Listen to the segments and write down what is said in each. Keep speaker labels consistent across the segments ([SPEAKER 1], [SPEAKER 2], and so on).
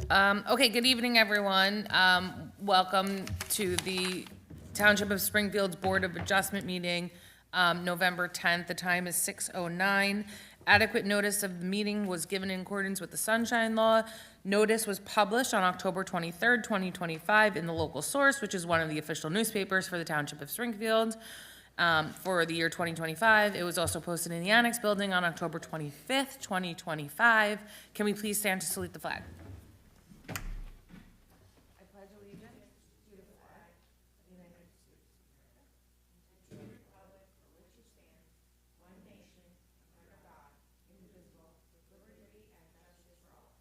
[SPEAKER 1] Okay, good evening, everyone. Welcome to the Township of Springfield's Board of Adjustment meeting, November 10th. The time is 6:09. Adequate notice of the meeting was given in accordance with the Sunshine Law. Notice was published on October 23rd, 2025 in the local source, which is one of the official newspapers for the Township of Springfield. For the year 2025. It was also posted in the Annex Building on October 25th, 2025. Can we please stand to salute the flag? I pledge allegiance to the flag of the United States of America, and to the republic for which it stands, one nation, under God, indivisible, with liberty and justice for all.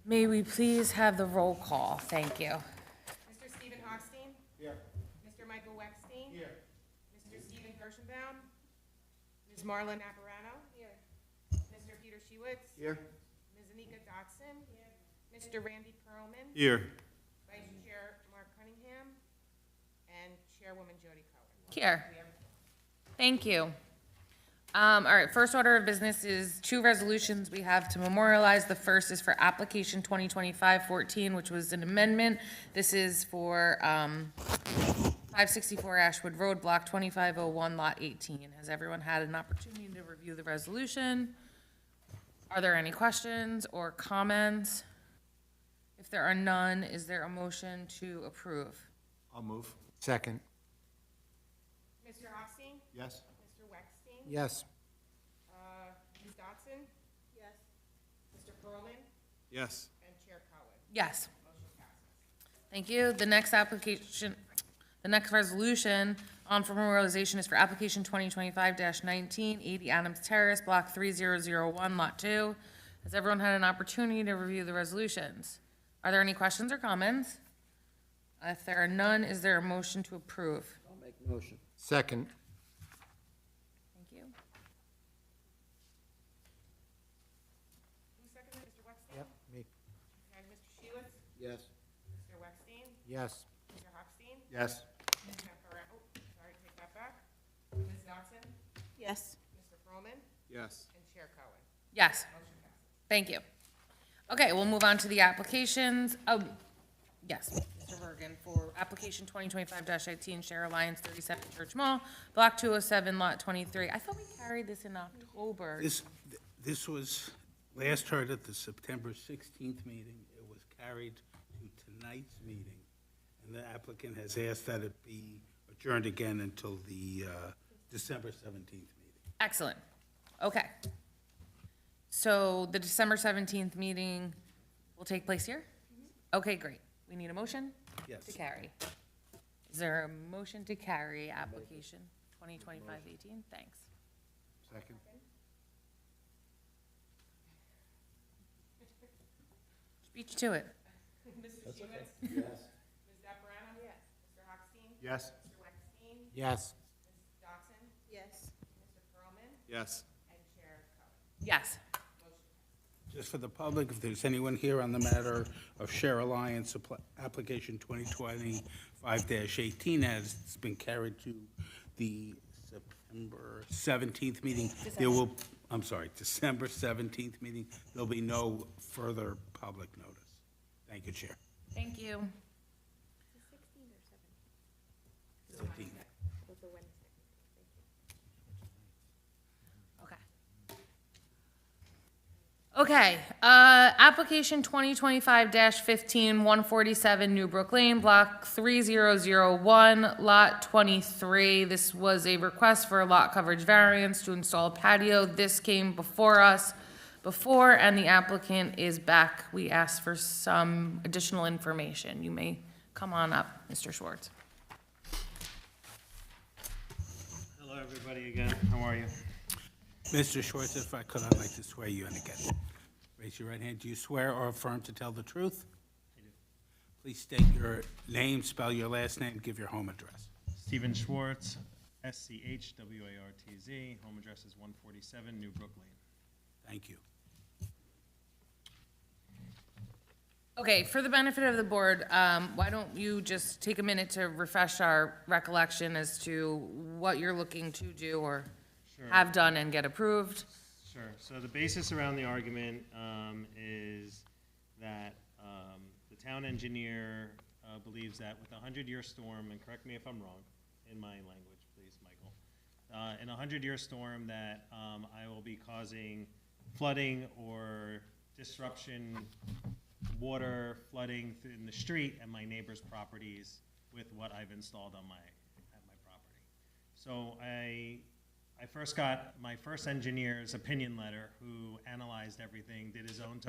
[SPEAKER 1] May we please have the roll call? Thank you.
[SPEAKER 2] Mr. Stephen Hochstein? Here. Mr. Michael Weckstein? Here. Mr. Stephen Kirschenbaum? Ms. Marlon Apparano? Here. Mr. Peter Shewitz?
[SPEAKER 3] Here.
[SPEAKER 2] Ms. Anika Dotson? Here. Mr. Randy Perlman?
[SPEAKER 3] Here.
[SPEAKER 2] Vice Chair Mark Cunningham? And Chairwoman Jody Cohen.
[SPEAKER 1] Here. Thank you. All right, first order of business is two resolutions we have to memorialize. The first is for application 2025-14, which was an amendment. This is for 564 Ashwood Road, Block 2501, Lot 18. Has everyone had an opportunity to review the resolution? Are there any questions or comments? If there are none, is there a motion to approve?
[SPEAKER 3] I'll move. Second.
[SPEAKER 2] Mr. Hochstein?
[SPEAKER 3] Yes.
[SPEAKER 2] Mr. Weckstein?
[SPEAKER 3] Yes.
[SPEAKER 2] Ms. Dotson? Yes. Mr. Perlman?
[SPEAKER 3] Yes.
[SPEAKER 2] And Chair Cohen.
[SPEAKER 1] Yes.
[SPEAKER 2] Motion passes.
[SPEAKER 1] Thank you. The next resolution on for memorialization is for application 2025-19, 80 Adams Terrace, Block 3001, Lot 2. Has everyone had an opportunity to review the resolutions? Are there any questions or comments? If there are none, is there a motion to approve?
[SPEAKER 4] I'll make the motion.
[SPEAKER 3] Second.
[SPEAKER 1] Thank you.
[SPEAKER 2] Who seconded, Mr. Weckstein?
[SPEAKER 3] Yep, me.
[SPEAKER 2] And Mr. Shewitz?
[SPEAKER 4] Yes.
[SPEAKER 2] Mr. Weckstein?
[SPEAKER 3] Yes.
[SPEAKER 2] Mr. Hochstein?
[SPEAKER 3] Yes.
[SPEAKER 2] Ms. Apparano, sorry, take that back. Ms. Dotson?
[SPEAKER 5] Yes.
[SPEAKER 2] Mr. Perlman?
[SPEAKER 3] Yes.
[SPEAKER 2] And Chair Cohen.
[SPEAKER 1] Yes,
[SPEAKER 2] Motion passes.
[SPEAKER 1] thank you. Okay, we'll move on to the applications. Oh, yes, Mr. Bergen, for application 2025-18, Share Alliance 37 Church Mall, Block 207, Lot 23. I thought we carried this in October.
[SPEAKER 6] This was last heard at the September 16th meeting. It was carried to tonight's meeting, and the applicant has asked that it be adjourned again until the December 17th meeting.
[SPEAKER 1] Excellent. Okay. So the December 17th meeting will take place here? Okay, great. We need a motion
[SPEAKER 6] Yes.
[SPEAKER 1] to carry. Is there a motion to carry application 2025-18? Thanks.
[SPEAKER 3] Second.
[SPEAKER 1] Speech to it.
[SPEAKER 2] Mr. Shewitz? Yes. Ms. Apparano? Yes. Mr. Hochstein?
[SPEAKER 3] Yes.
[SPEAKER 2] Mr. Weckstein?
[SPEAKER 3] Yes.
[SPEAKER 2] Ms. Dotson?
[SPEAKER 5] Yes.
[SPEAKER 2] Mr. Perlman?
[SPEAKER 3] Yes.
[SPEAKER 2] And Chair Cohen.
[SPEAKER 1] Yes.
[SPEAKER 6] Just for the public, if there's anyone here on the matter of Share Alliance application 2025-18 has been carried to the September 17th meeting, there will, I'm sorry, December 17th meeting, there'll be no further public notice. Thank you, Chair.
[SPEAKER 1] Thank you.
[SPEAKER 6] 17th.
[SPEAKER 1] Okay. Okay, application 2025-15, 147 Newbrook Lane, Block 3001, Lot 23. This was a request for a lot coverage variance to install a patio. This came before us before, and the applicant is back. We asked for some additional information. You may come on up, Mr. Schwartz.
[SPEAKER 7] Hello, everybody, again. How are you?
[SPEAKER 6] Mr. Schwartz, if I could, I'd like to swear you in again. Raise your right hand. Do you swear or affirm to tell the truth?
[SPEAKER 7] I do.
[SPEAKER 6] Please state your name, spell your last name, give your home address.
[SPEAKER 7] Stephen Schwartz, SCHWARTZ. Home address is 147 Newbrook Lane.
[SPEAKER 6] Thank you.
[SPEAKER 1] Okay, for the benefit of the board, why don't you just take a minute to refresh our recollection as to what you're looking to do or
[SPEAKER 7] Sure.
[SPEAKER 1] have done and get approved?
[SPEAKER 7] Sure. So the basis around the argument is that the town engineer believes that with a 100-year storm, and correct me if I'm wrong, in my language, please, Michael, in a 100-year storm that I will be causing flooding or disruption, water flooding in the street and my neighbor's properties with what I've installed on at my property. So I first got my first engineer's opinion letter, who analyzed everything, did his own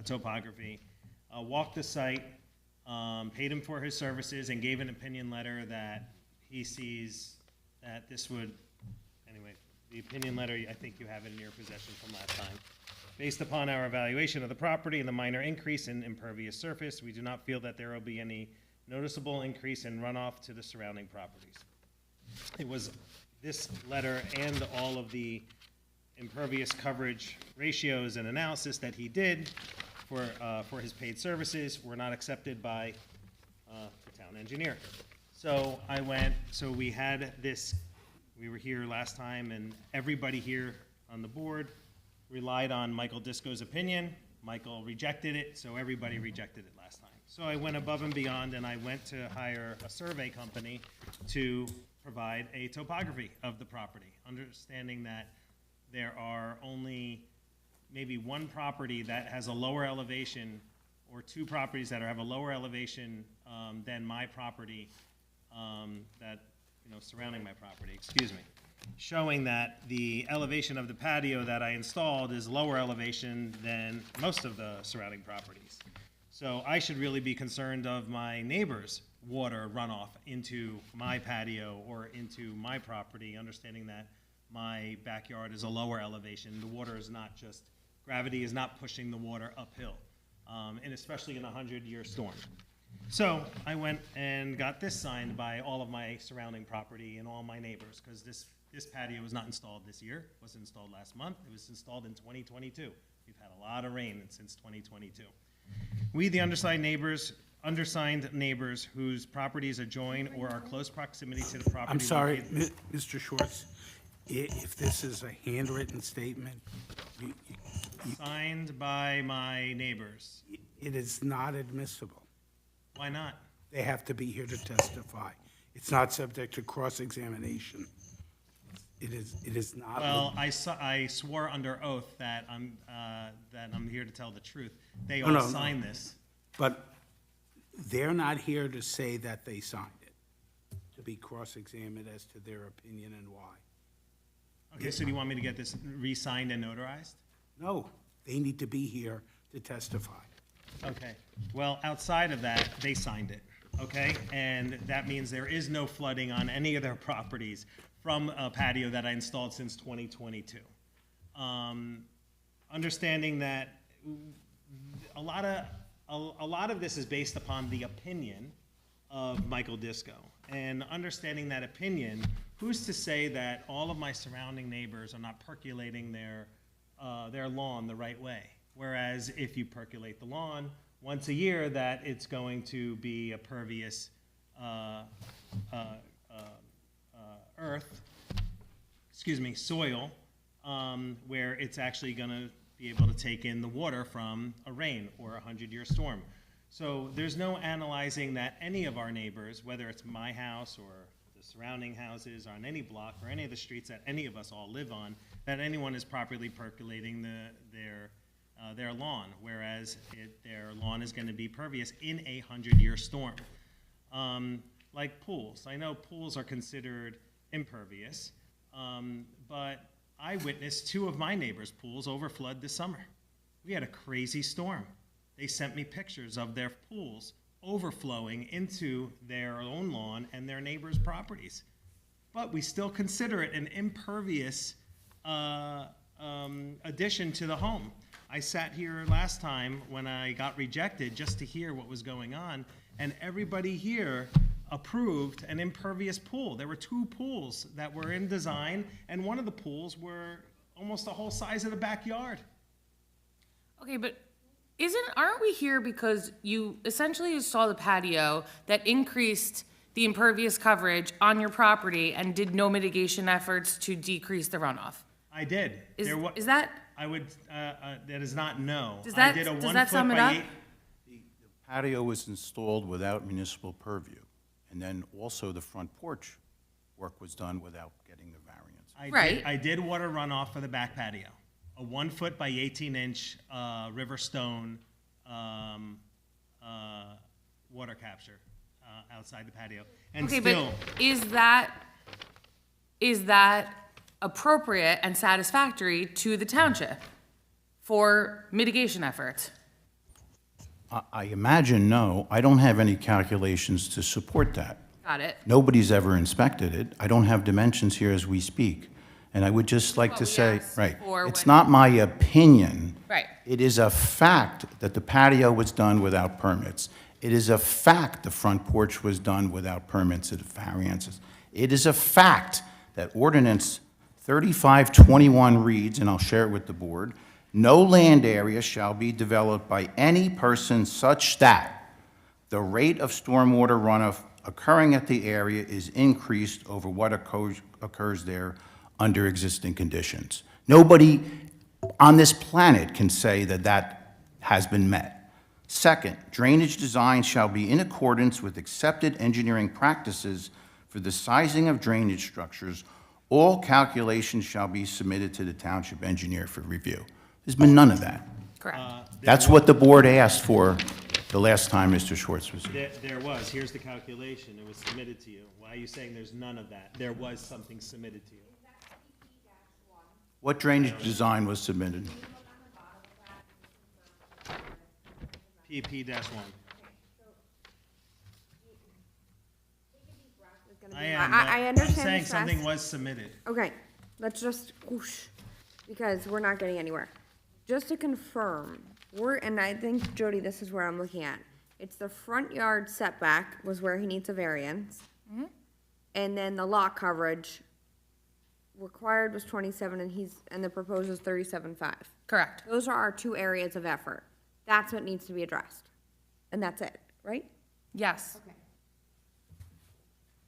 [SPEAKER 7] topography, walked the site, paid him for his services, and gave an opinion letter that he sees that this would, anyway, the opinion letter, I think you have it in your possession from last time. Based upon our evaluation of the property and the minor increase in impervious surface, we do not feel that there will be any noticeable increase in runoff to the surrounding properties. It was this letter and all of the impervious coverage ratios and analysis that he did for his paid services were not accepted by the town engineer. So we had this, we were here last time, and everybody here on the board relied on Michael Disco's opinion. Michael rejected it, so everybody rejected it last time. So I went above and beyond, and I went to hire a survey company to provide a topography of the property, understanding that there are only maybe one property that has a lower elevation, or two properties that have a lower elevation than my property, surrounding my property, excuse me, showing that the elevation of the patio that I installed is lower elevation than most of the surrounding properties. So I should really be concerned of my neighbor's water runoff into my patio or into my property, understanding that my backyard is a lower elevation. The water is not just, gravity is not pushing the water uphill, and especially in a 100-year storm. So I went and got this signed by all of my surrounding property and all my neighbors, because this patio was not installed this year. It was installed last month. It was installed in 2022. We've had a lot of rain since 2022. We, the undersigned neighbors whose properties adjoin or are close proximity to the property.
[SPEAKER 6] I'm sorry, Mr. Schwartz, if this is a handwritten statement,
[SPEAKER 7] Signed by my neighbors.
[SPEAKER 6] it is not admissible.
[SPEAKER 7] Why not?
[SPEAKER 6] They have to be here to testify. It's not subject to cross-examination. It is not.
[SPEAKER 7] Well, I swore under oath that I'm here to tell the truth. They
[SPEAKER 6] No,
[SPEAKER 7] all
[SPEAKER 6] no, no.
[SPEAKER 7] signed this.
[SPEAKER 6] But they're not here to say that they signed it, to be cross-examined as to their opinion and why.
[SPEAKER 7] Okay, so do you want me to get this re-signed and notarized?
[SPEAKER 6] No, they need to be here to testify.
[SPEAKER 7] Okay, well, outside of that, they signed it, okay? And that means there is no flooding on any of their properties from a patio that I installed since 2022. Understanding that a lot of this is based upon the opinion of Michael Disco. And understanding that opinion, who's to say that all of my surrounding neighbors are not percolating their lawn the right way? Whereas if you percolate the lawn once a year, that it's going to be a pervious soil, where it's actually gonna be able to take in the water from a rain or a 100-year storm. So there's no analyzing that any of our neighbors, whether it's my house or the surrounding houses on any block or any of the streets that any of us all live on, that anyone is properly percolating their lawn, whereas their lawn is gonna be pervious in a 100-year storm. Like pools, I know pools are considered impervious, but I witnessed two of my neighbors' pools overflood this summer. We had a crazy storm. They sent me pictures of their pools overflowing into their own lawn and their neighbors' properties. But we still consider it an impervious addition to the home. I sat here last time when I got rejected just to hear what was going on, and everybody here approved an impervious pool. There were two pools that were in design, and one of the pools were almost the whole size of the backyard.
[SPEAKER 1] Okay, but aren't we here because you essentially installed a patio that increased the impervious coverage on your property and did no mitigation efforts to decrease the runoff?
[SPEAKER 7] I did.
[SPEAKER 1] Is,
[SPEAKER 7] There wa-
[SPEAKER 1] is that,
[SPEAKER 7] I would, that is not no.
[SPEAKER 1] Does
[SPEAKER 7] I
[SPEAKER 1] that-
[SPEAKER 7] did a
[SPEAKER 1] does
[SPEAKER 7] 1
[SPEAKER 1] that
[SPEAKER 7] foot
[SPEAKER 1] sum it
[SPEAKER 7] by
[SPEAKER 1] up?
[SPEAKER 7] 8
[SPEAKER 4] Patio was installed without municipal purview, and then also the front porch work was done without getting the variance.
[SPEAKER 1] Right.
[SPEAKER 7] I did water runoff for the back patio. A 1 foot by 18-inch river stone water capture outside the patio. And
[SPEAKER 1] okay,
[SPEAKER 7] still,
[SPEAKER 1] but is that appropriate and satisfactory to the township for mitigation efforts?
[SPEAKER 4] I imagine no. I don't have any calculations to support that.
[SPEAKER 1] Got it.
[SPEAKER 4] Nobody's ever inspected it. I don't have dimensions here as we speak. And I would just like
[SPEAKER 1] what
[SPEAKER 4] to
[SPEAKER 1] we
[SPEAKER 4] say,
[SPEAKER 1] asked
[SPEAKER 4] right,
[SPEAKER 1] for
[SPEAKER 4] it's
[SPEAKER 1] when-
[SPEAKER 4] not my opinion.
[SPEAKER 1] Right.
[SPEAKER 4] It is a fact that the patio was done without permits. It is a fact the front porch was done without permits and variances. It is a fact that ordinance 3521 reads, and I'll share it with the board, "No land area shall be developed by any person such that the rate of stormwater runoff occurring at the area is increased over what occurs there under existing conditions." Nobody on this planet can say that that has been met. Second, drainage design shall be in accordance with accepted engineering practices for the sizing of drainage structures. All calculations shall be submitted to the township engineer for review. There's been none of that.
[SPEAKER 1] Correct.
[SPEAKER 4] That's what the board asked for the last time Mr. Schwartz was here.
[SPEAKER 7] there was, here's the calculation, it was submitted to you. Why are you saying there's none of that? There was something submitted to you.
[SPEAKER 4] What drainage design was submitted?
[SPEAKER 7] PP-1. I
[SPEAKER 5] I
[SPEAKER 7] am, but I'm
[SPEAKER 5] understand the
[SPEAKER 7] saying
[SPEAKER 5] stress.
[SPEAKER 7] something was submitted.
[SPEAKER 5] Okay, let's just whoosh, because we're not getting anywhere. Just to confirm, and I think, Jody, this is where I'm looking at. It's the front yard setback was where he needs a variance. And then the lot coverage required was 27 and the proposed is 37.5.
[SPEAKER 1] Correct.
[SPEAKER 5] Those are our two areas of effort. That's what needs to be addressed. And that's it, right?
[SPEAKER 1] Yes.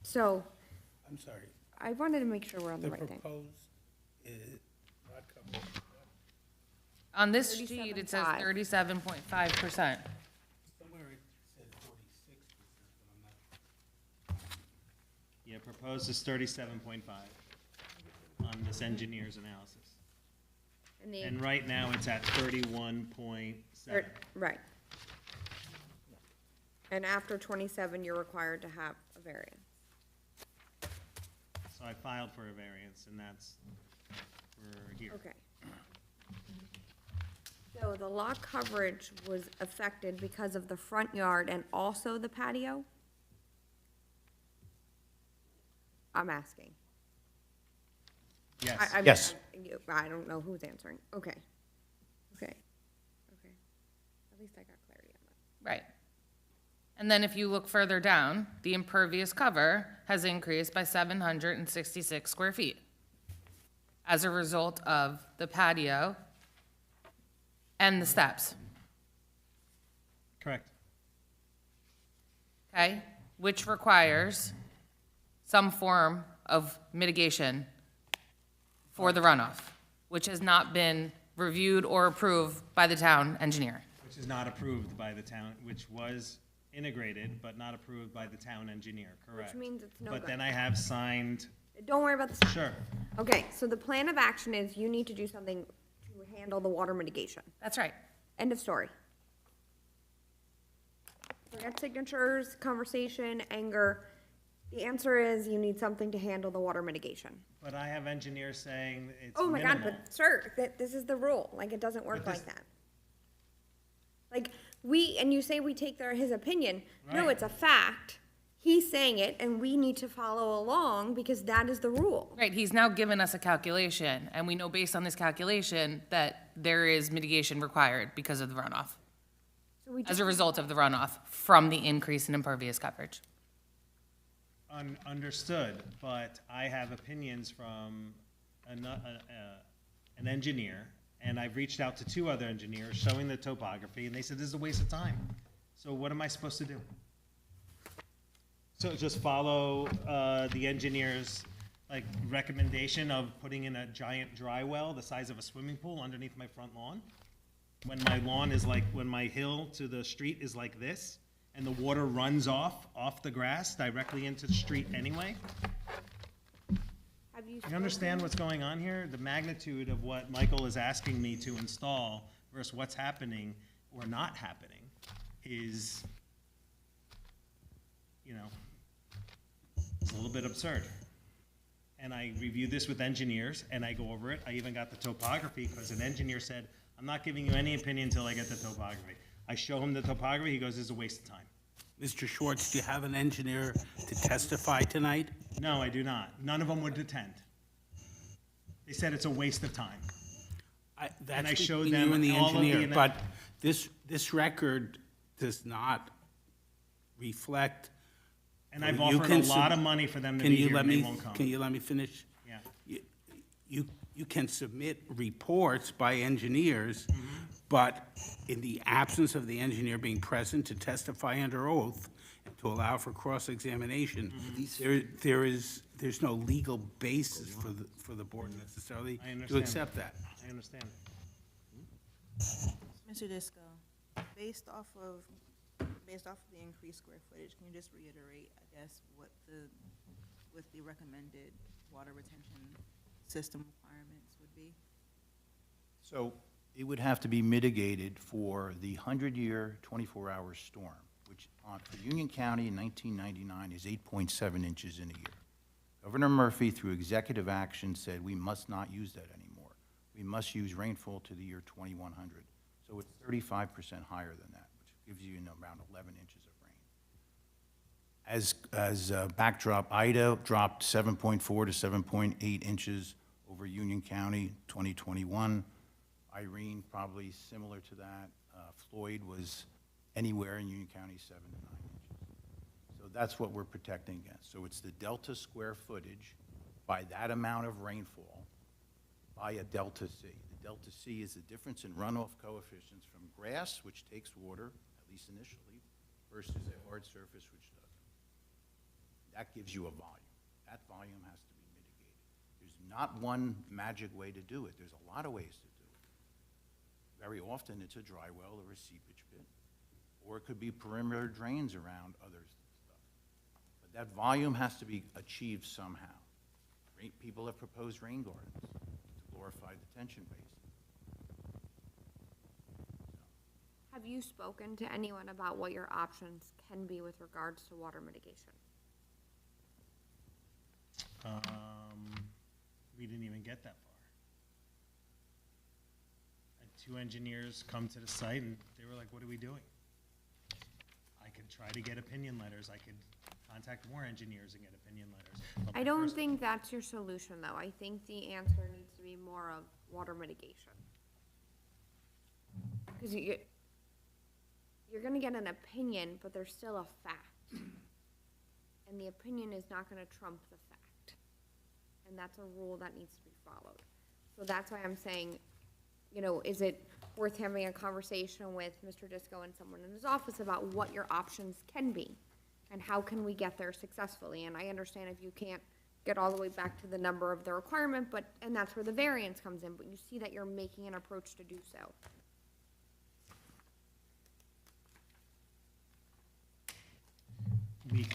[SPEAKER 5] So,
[SPEAKER 6] I'm sorry,
[SPEAKER 5] I wanted to make sure we're on the
[SPEAKER 6] the
[SPEAKER 5] right thing.
[SPEAKER 6] proposed is, lot coverage,
[SPEAKER 1] On this sheet, it says
[SPEAKER 5] 37.5.
[SPEAKER 1] 37.5%.
[SPEAKER 6] somewhere it said 46%, but I'm not.
[SPEAKER 7] Yeah, proposed is 37.5 on this engineer's analysis.
[SPEAKER 5] And the-
[SPEAKER 7] And right now, it's at 31.7.
[SPEAKER 5] Right. And after 27, you're required to have a variance.
[SPEAKER 7] So I filed for a variance, and that's, we're here.
[SPEAKER 5] Okay. So the lot coverage was affected because of the front yard and also the patio? I'm asking.
[SPEAKER 7] Yes.
[SPEAKER 5] I mean,
[SPEAKER 4] Yes.
[SPEAKER 5] I don't know who's answering. Okay. Okay. Okay. At least I got clarity on that.
[SPEAKER 1] Right. And then if you look further down, the impervious cover has increased by 766 square feet as a result of the patio and the steps,
[SPEAKER 7] Correct.
[SPEAKER 1] okay? Which requires some form of mitigation for the runoff, which has not been reviewed or approved by the town engineer.
[SPEAKER 7] Which is not approved by the town, which was integrated, but not approved by the town engineer, correct?
[SPEAKER 5] means it's no
[SPEAKER 7] But
[SPEAKER 5] go.
[SPEAKER 7] then I have signed,
[SPEAKER 5] Don't worry about the.
[SPEAKER 7] sure,
[SPEAKER 5] Okay, so the plan of action is you need to do something to handle the water mitigation.
[SPEAKER 1] That's right.
[SPEAKER 5] End of story. Forget signatures, conversation, anger. The answer is you need something to handle the water mitigation.
[SPEAKER 7] but I have engineers saying it's
[SPEAKER 5] Oh my God,
[SPEAKER 7] minimal.
[SPEAKER 5] but sir, this is the rule. Like, it doesn't work
[SPEAKER 7] But this-
[SPEAKER 5] like that. Like, and you say we take his opinion. No,
[SPEAKER 7] Right.
[SPEAKER 5] it's a fact. He's saying it and we need to follow along because that is the rule.
[SPEAKER 1] Right, he's now given us a calculation, and we know based on this calculation that there is mitigation required because of the runoff,
[SPEAKER 5] So we
[SPEAKER 1] as
[SPEAKER 5] just,
[SPEAKER 1] a result of the runoff from the increase in impervious coverage.
[SPEAKER 7] Understood, but I have opinions from an engineer, and I've reached out to 2 other engineers showing the topography, and they said this is a waste of time. So what am I supposed to do? So just follow the engineer's like, recommendation of putting in a giant dry well the size of a swimming pool underneath my front lawn? When my lawn is like, when my hill to the street is like this, and the water runs off the grass directly into the street anyway?
[SPEAKER 5] Have you?
[SPEAKER 7] You understand what's going on here? The magnitude of what Michael is asking me to install versus what's happening or not happening is, you know, it's a little bit absurd. And I reviewed this with engineers, and I go over it. I even got the topography, because an engineer said, I'm not giving you any opinion until I get the topography. I show him the topography, he goes, this is a waste of time.
[SPEAKER 6] Mr. Schwartz, do you have an engineer to testify tonight?
[SPEAKER 7] No, I do not. None of them would attend. They said it's a waste of time.
[SPEAKER 6] That's
[SPEAKER 7] I showed
[SPEAKER 6] between you
[SPEAKER 7] them
[SPEAKER 6] and the
[SPEAKER 7] all of the
[SPEAKER 6] engineer,
[SPEAKER 7] ana-
[SPEAKER 6] but this record does not reflect.
[SPEAKER 7] And I've
[SPEAKER 6] You
[SPEAKER 7] offered a
[SPEAKER 6] can
[SPEAKER 7] lot
[SPEAKER 6] sub-
[SPEAKER 7] of money for them to
[SPEAKER 6] Can
[SPEAKER 7] be
[SPEAKER 6] you
[SPEAKER 7] here,
[SPEAKER 6] let
[SPEAKER 7] and they
[SPEAKER 6] me,
[SPEAKER 7] won't come.
[SPEAKER 6] can you let me finish?
[SPEAKER 7] Yeah.
[SPEAKER 6] You can submit reports by engineers,
[SPEAKER 7] Mm-hmm.
[SPEAKER 6] but in the absence of the engineer being present to testify under oath and to allow for cross-examination,
[SPEAKER 7] Mm-hmm.
[SPEAKER 6] there's no legal basis for the board necessarily
[SPEAKER 7] I
[SPEAKER 6] to
[SPEAKER 7] understand.
[SPEAKER 6] accept that.
[SPEAKER 7] I understand.
[SPEAKER 8] Mr. Disco, based off of the increased square footage, can you just reiterate, I guess, what the recommended water retention system requirements would be?
[SPEAKER 4] So it would have to be mitigated for the 100-year, 24-hour storm, which for Union County in 1999 is 8.7 inches in a year. Governor Murphy, through executive action, said we must not use that anymore. We must use rainfall to the year 2100. So it's 35% higher than that, which gives you around 11 inches of rain. As a backdrop, Ida dropped 7.4 to 7.8 inches over Union County, 2021. Irene, probably similar to that. Floyd was anywhere in Union County, 7 to 9 inches. So that's what we're protecting against. So it's the delta square footage by that amount of rainfall by a delta C. The delta C is the difference in runoff coefficients from grass, which takes water, at least initially, versus a hard surface, which doesn't. That gives you a volume. That volume has to be mitigated. There's not one magic way to do it. There's a lot of ways to do it. Very often, it's a dry well or a seepage pit, or it could be perimeter drains around other stuff. But that volume has to be achieved somehow. People have proposed rain gardens to glorify detention basin.
[SPEAKER 5] Have you spoken to anyone about what your options can be with regards to water mitigation?
[SPEAKER 7] We didn't even get that far. Had two engineers come to the site, and they were like, what are we doing? I could try to get opinion letters. I could contact more engineers and get opinion letters. But
[SPEAKER 5] I
[SPEAKER 7] my
[SPEAKER 5] don't
[SPEAKER 7] first-
[SPEAKER 5] think that's your solution, though. I think the answer needs to be more of water mitigation. Because you're gonna get an opinion, but there's still a fact. And the opinion is not gonna trump the fact. And that's a rule that needs to be followed. So that's why I'm saying, you know, is it worth having a conversation with Mr. Disco and someone in his office about what your options can be? And how can we get there successfully? And I understand if you can't get all the way back to the number of the requirement, and that's where the variance comes in, but you see that you're making an approach to do so.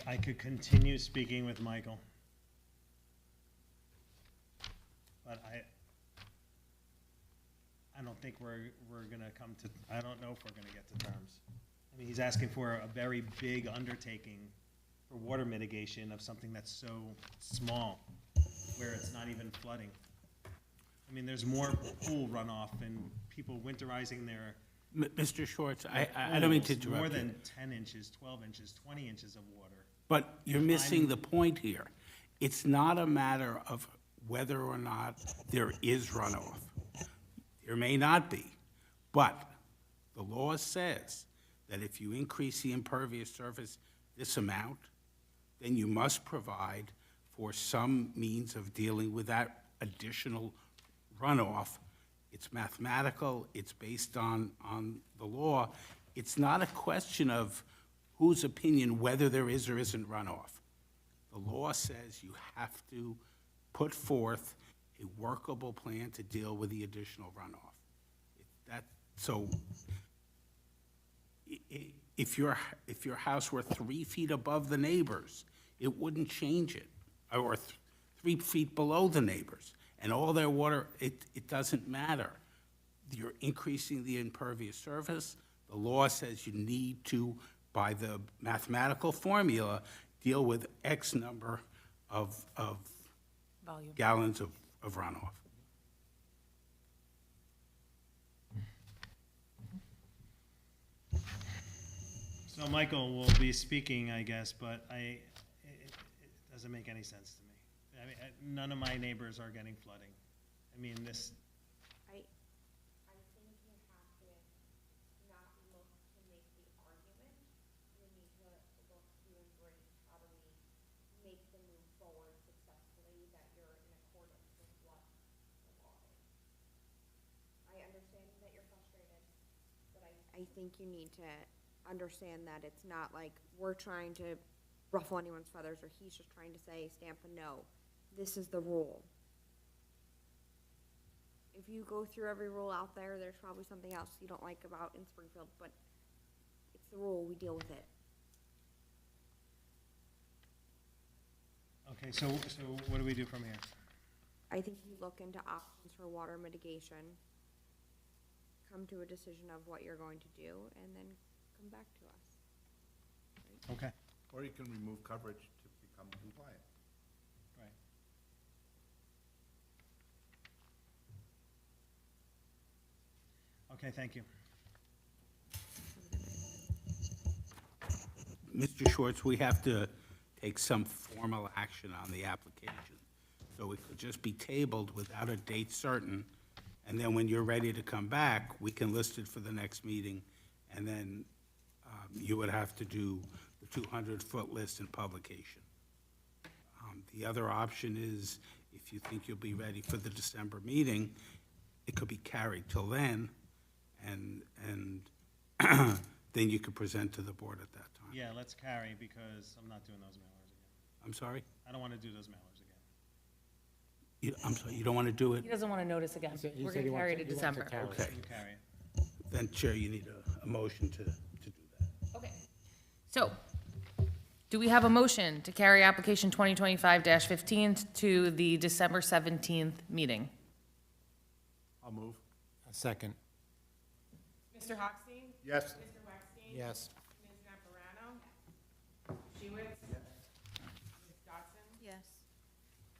[SPEAKER 7] I could continue speaking with Michael. But I don't think we're gonna come to, I don't know if we're gonna get to terms. I mean, he's asking for a very big undertaking for water mitigation of something that's so small, where it's not even flooding. I mean, there's more pool runoff and people winterizing their
[SPEAKER 6] Mr. Schwartz, I don't mean to
[SPEAKER 7] pools, more
[SPEAKER 6] interrupt you,
[SPEAKER 7] than 10 inches, 12 inches, 20 inches of water.
[SPEAKER 6] but you're missing the point here. It's not a matter of whether or not there is runoff. There may not be, but the law says that if you increase the impervious surface this amount, then you must provide for some means of dealing with that additional runoff. It's mathematical, it's based on the law. It's not a question of whose opinion whether there is or isn't runoff. The law says you have to put forth a workable plan to deal with the additional runoff. So if your house were 3 feet above the neighbors, it wouldn't change it, or 3 feet below the neighbors, and all their water, it doesn't matter. You're increasing the impervious surface. The law says you need to, by the mathematical formula, deal with X number of
[SPEAKER 1] Volume.
[SPEAKER 6] gallons of runoff.
[SPEAKER 7] So Michael will be speaking, I guess, but it doesn't make any sense to me. I mean, none of my neighbors are getting flooding. I mean, this,
[SPEAKER 5] I think you have to not look to make the argument. You need to look to embrace how do we make them move forward successfully, that you're in accordance with what the law is. I understand that you're frustrated, but I think you need to understand that it's not like we're trying to ruffle anyone's feathers, or he's just trying to say, stamp a no. This is the rule. If you go through every rule out there, there's probably something else you don't like about in Springfield, but it's the rule, we deal with it.
[SPEAKER 7] okay, so what do we do from here?
[SPEAKER 5] I think you look into options for water mitigation, come to a decision of what you're going to do, and then come back to us.
[SPEAKER 7] Okay,
[SPEAKER 3] Or you can remove coverage to become compliant.
[SPEAKER 7] right. Okay, thank you.
[SPEAKER 6] Mr. Schwartz, we have to take some formal action on the application. So it could just be tabled without a date certain, and then when you're ready to come back, we can list it for the next meeting, and then you would have to do the 200-foot list and publication. The other option is, if you think you'll be ready for the December meeting, it could be carried till then, and then you could present to the board at that time.
[SPEAKER 7] Yeah, let's carry, because I'm not doing those mailers again.
[SPEAKER 6] I'm sorry?
[SPEAKER 7] I don't want to do those mailers again.
[SPEAKER 6] I'm sorry, you don't want to do it?
[SPEAKER 1] He doesn't want to notice again. We're going to carry it to December.
[SPEAKER 6] Okay.
[SPEAKER 7] You carry it.
[SPEAKER 6] Then, Chair, you need a motion to do that.
[SPEAKER 1] Okay. So, do we have a motion to carry application 2025-15 to the December 17th meeting?
[SPEAKER 3] I'll move. Second.
[SPEAKER 2] Mr. Hochstein?
[SPEAKER 3] Yes.
[SPEAKER 2] Mr. Wexstein?
[SPEAKER 3] Yes.
[SPEAKER 2] Ms. Naparano? Mr. Shiwitz? Ms. Dodson?
[SPEAKER 8] Yes.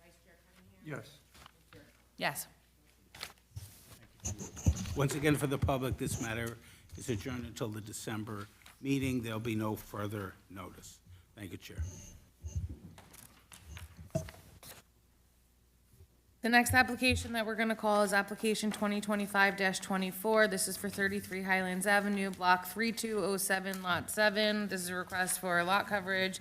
[SPEAKER 2] Vice Chair Cunningham?
[SPEAKER 3] Yes.
[SPEAKER 1] Yes.
[SPEAKER 6] Once again, for the public, this matter is adjourned until the December meeting. There'll be no further notice. Thank you, Chair.
[SPEAKER 1] The next application that we're going to call is application 2025-24. This is for 33 Highlands Avenue, Block 3207, Lot 7. This is a request for lot coverage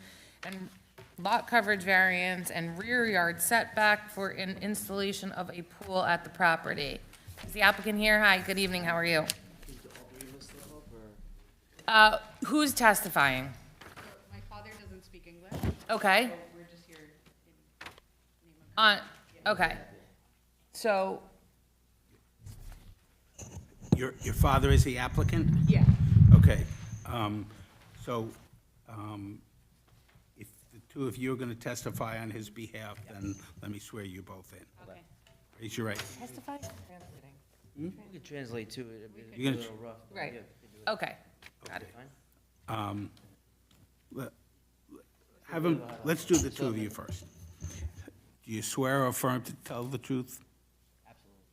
[SPEAKER 1] variance and rear yard setback for an installation of a pool at the property. Is the applicant here? Hi, good evening, how are you? Who's testifying?
[SPEAKER 9] My father doesn't speak English,
[SPEAKER 1] Okay,
[SPEAKER 9] so we're just here in name of.
[SPEAKER 1] okay. So,
[SPEAKER 6] Your father is the applicant?
[SPEAKER 9] Yeah.
[SPEAKER 6] Okay. So if the two of you are going to testify on his behalf, then let me swear you both in.
[SPEAKER 9] Okay.
[SPEAKER 6] Raise your right.
[SPEAKER 1] testify?
[SPEAKER 10] You can translate too, it'd be
[SPEAKER 6] You're
[SPEAKER 10] a
[SPEAKER 6] gonna
[SPEAKER 10] little rough. but
[SPEAKER 1] Right.
[SPEAKER 10] yeah, we can do it.
[SPEAKER 1] Okay, got it.
[SPEAKER 10] Fine?
[SPEAKER 6] Let's do the two of you first. Do you swear or affirm to tell the truth?
[SPEAKER 10] Absolutely.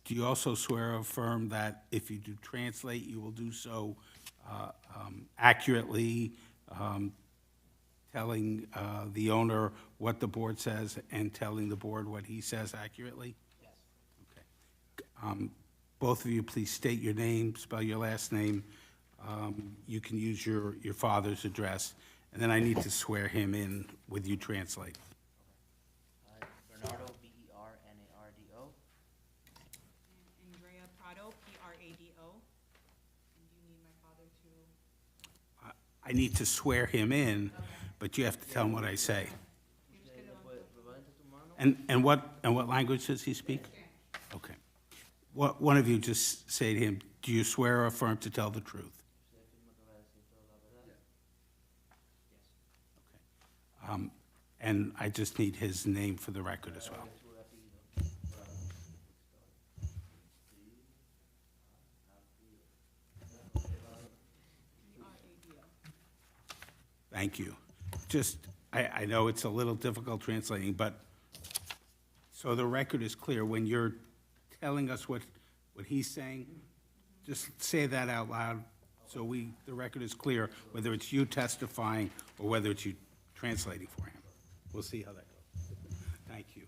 [SPEAKER 6] Do you also swear or affirm that if you do translate, you will do so accurately, telling the owner what the board says and telling the board what he says accurately?
[SPEAKER 10] Yes.
[SPEAKER 6] Okay. Both of you, please state your name, spell your last name. You can use your father's address, and then I need to swear him in with you translate.
[SPEAKER 10] Bernardo, B-E-R-N-A-R-D-O.
[SPEAKER 8] Andrea Prado, Prado. And you need my father to,
[SPEAKER 6] I need to swear him in, but you have to tell him what I say. And what language does he speak? Okay. One of you just say to him, do you swear or affirm to tell the truth? Okay. And I just need his name for the record as well. Thank you. Just, I know it's a little difficult translating, but so the record is clear, when you're telling us what he's saying, just say that out loud, so the record is clear, whether it's you testifying or whether it's you translating for him. We'll see how that goes. Thank you.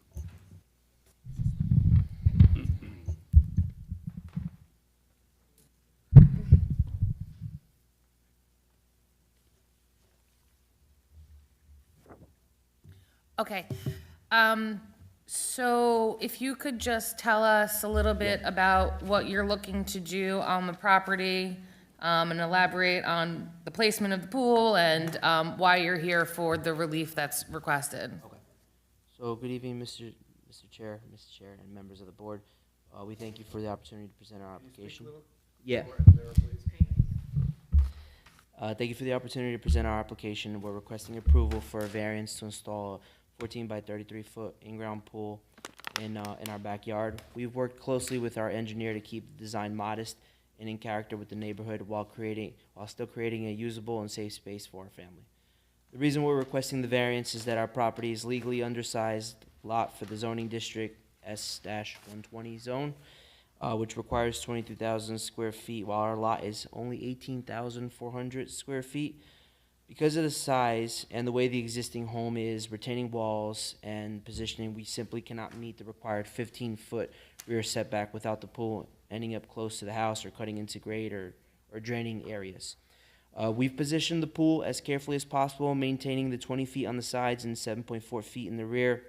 [SPEAKER 1] Okay, so if you could just tell us a little bit about what you're looking to do on the property, and elaborate on the placement of the pool and, why you're here for the relief that's requested.
[SPEAKER 10] Okay. So, good evening, Mr. Chair, Mr. Chair, and members of the board. We thank you for the opportunity to present our application. Yeah. Thank you for the opportunity to present our application. We're requesting approval for a variance to install a 14 by 33-foot in-ground pool in our backyard. We've worked closely with our engineer to keep the design modest and in character with the neighborhood while still creating a usable and safe space for our family. The reason we're requesting the variance is that our property is legally undersized lot for the zoning district S-120 zone, which requires 22,000 square feet, while our lot is only 18,400 square feet. Because of the size and the way the existing home is, retaining walls and positioning, we simply cannot meet the required 15-foot rear setback without the pool ending up close to the house or cutting into grade or draining areas. We've positioned the pool as carefully as possible, maintaining the 20 feet on the sides and 7.4 feet in the rear,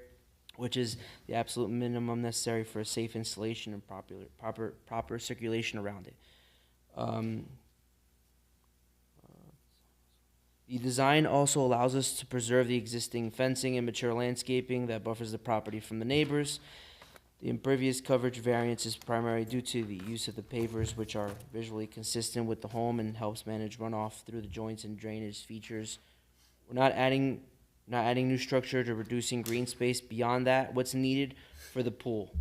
[SPEAKER 10] which is the absolute minimum necessary for a safe installation and proper circulation around it. The design also allows us to preserve the existing fencing and mature landscaping that buffers the property from the neighbors. The impervious coverage variance is primarily due to the use of the pavers, which are visually consistent with the home and helps manage runoff through the joints and drainage features. We're not adding new structure to reducing green space beyond that, what's needed for the pool.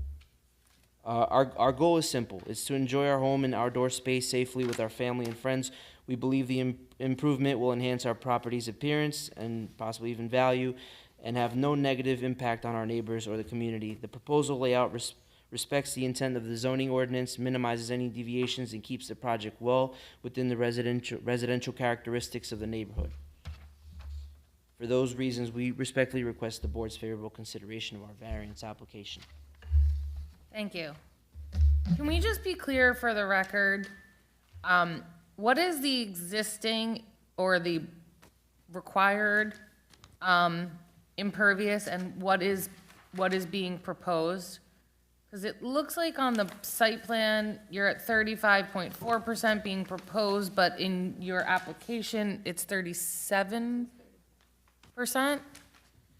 [SPEAKER 10] Our goal is simple. It's to enjoy our home and outdoor space safely with our family and friends. We believe the improvement will enhance our property's appearance and possibly even value and have no negative impact on our neighbors or the community. The proposal layout respects the intent of the zoning ordinance, minimizes any deviations, and keeps the project well within the residential characteristics of the neighborhood. For those reasons, we respectfully request the board's favorable consideration of our variance application.
[SPEAKER 1] Thank you. Can we just be clear for the record? What is the existing or the required impervious and what is being proposed? Because it looks like on the site plan, you're at 35.4% being proposed, but in your application, it's 37%?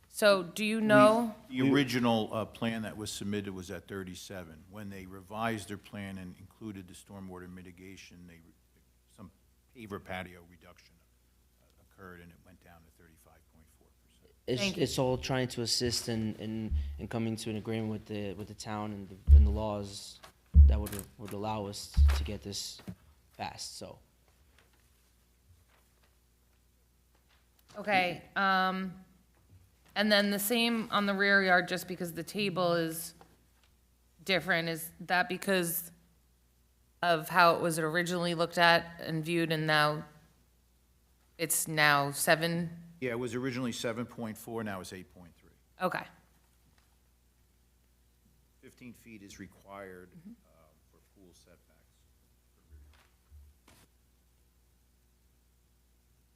[SPEAKER 1] So do you know?
[SPEAKER 4] The original plan that was submitted was at 37. When they revised their plan and included the stormwater mitigation, some paver patio reduction occurred, and it went down to 35.4%.
[SPEAKER 1] Thank you.
[SPEAKER 10] It's all trying to assist in coming to an agreement with the town and the laws that would allow us to get this passed, so.
[SPEAKER 1] Okay, and then the same on the rear yard, just because the table is different, is that because of how it was originally looked at and viewed, and now it's now 7?
[SPEAKER 4] Yeah, it was originally 7.4, now it's 8.3.
[SPEAKER 1] Okay,
[SPEAKER 4] 15 feet is required for pool setbacks.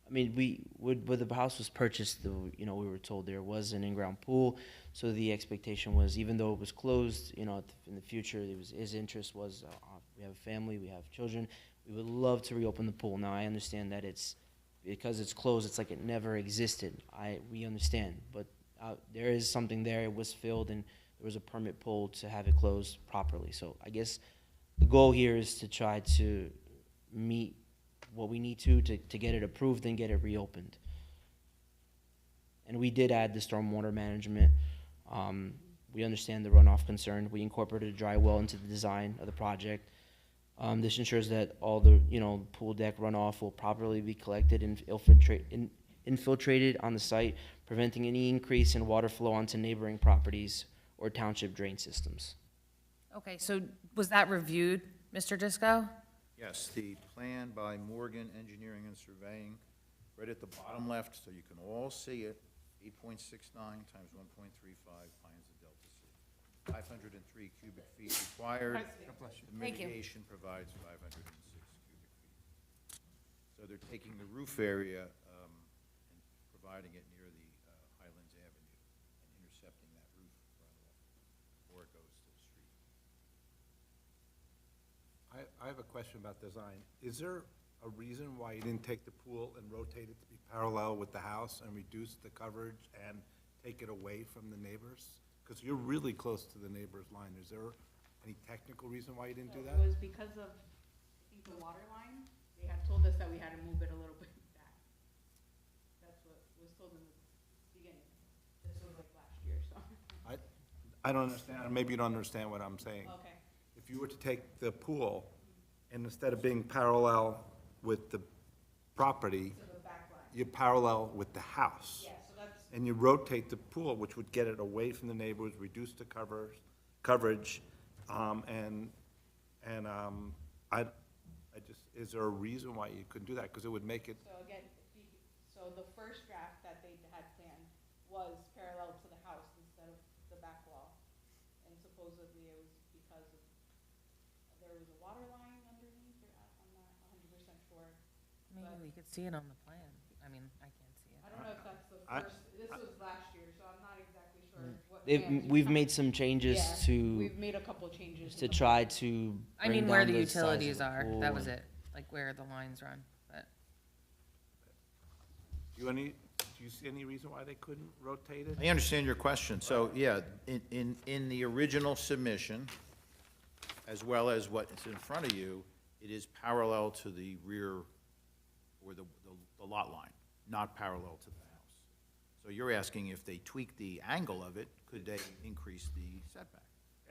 [SPEAKER 10] I mean, when the house was purchased, we were told there was an in-ground pool, so the expectation was, even though it was closed, in the future, his interest was, we have a family, we have children, we would love to reopen the pool. Now, I understand that because it's closed, it's like it never existed. We understand, but there is something there, it was filled, and there was a permit pulled to have it closed properly. So I guess the goal here is to try to meet what we need to get it approved and get it reopened. And we did add the stormwater management. We understand the runoff concern. We incorporated a dry well into the design of the project. This ensures that all the, pool deck runoff will properly be collected and infiltrated on the site, preventing any increase in water flow onto neighboring properties or township drain systems.
[SPEAKER 1] Okay, so was that reviewed, Mr. Disco?
[SPEAKER 4] Yes, the plan by Morgan Engineering and Surveying, right at the bottom left, so you can all see it, 8.69 times 1.35 Pines of Delta C. 503 cubic feet required. The
[SPEAKER 1] Thank you.
[SPEAKER 4] mitigation provides 506 cubic feet. So they're taking the roof area and providing it near the Highlands Avenue and intercepting that roof runoff before it goes to the street.
[SPEAKER 3] I have a question about design. Is there a reason why you didn't take the pool and rotate it to be parallel with the house and reduce the coverage and take it away from the neighbors? Because you're really close to the neighbor's line. Is there any technical reason why you didn't do that?
[SPEAKER 9] It was because of, I think, the water line. They had told us that we had to move it a little bit back. That's what was told in the beginning. This was like last year, so.
[SPEAKER 3] I don't understand, or maybe you don't understand what I'm saying.
[SPEAKER 9] Okay.
[SPEAKER 3] If you were to take the pool, and instead of being parallel with the property,
[SPEAKER 9] So the back line.
[SPEAKER 3] you're parallel with the house.
[SPEAKER 9] Yeah, so that's,
[SPEAKER 3] And you rotate the pool, which would get it away from the neighbors, reduce the coverage, I just, is there a reason why you couldn't do that? Because it would make it,
[SPEAKER 9] so again, so the first draft that they had planned was parallel to the house instead of the back wall. And supposedly it was because of, there was a water line underneath, or I'm not 100% sure.
[SPEAKER 1] Maybe we could see it on the plan. I mean, I can't see it.
[SPEAKER 9] I don't know if that's the
[SPEAKER 3] I-
[SPEAKER 9] first, this was last year, so I'm not exactly sure what.
[SPEAKER 10] They've,
[SPEAKER 9] plans
[SPEAKER 10] we've
[SPEAKER 9] come-
[SPEAKER 10] made some changes
[SPEAKER 9] Yeah,
[SPEAKER 10] to,
[SPEAKER 9] We've made a couple changes.
[SPEAKER 10] to
[SPEAKER 9] in the
[SPEAKER 10] try
[SPEAKER 9] plan.
[SPEAKER 10] to
[SPEAKER 1] I
[SPEAKER 10] bring
[SPEAKER 1] mean, where
[SPEAKER 10] down
[SPEAKER 1] the
[SPEAKER 10] size of
[SPEAKER 1] utilities
[SPEAKER 10] the
[SPEAKER 1] are,
[SPEAKER 10] pool
[SPEAKER 1] that was
[SPEAKER 10] and-
[SPEAKER 1] it, like where the lines run, but.
[SPEAKER 3] do you see any reason why they couldn't rotate it?
[SPEAKER 4] I understand your question. So, yeah, in the original submission, as well as what is in front of you, it is parallel to the rear or the lot line, not parallel to the house. So you're asking if they tweak the angle of it, could they increase the setback?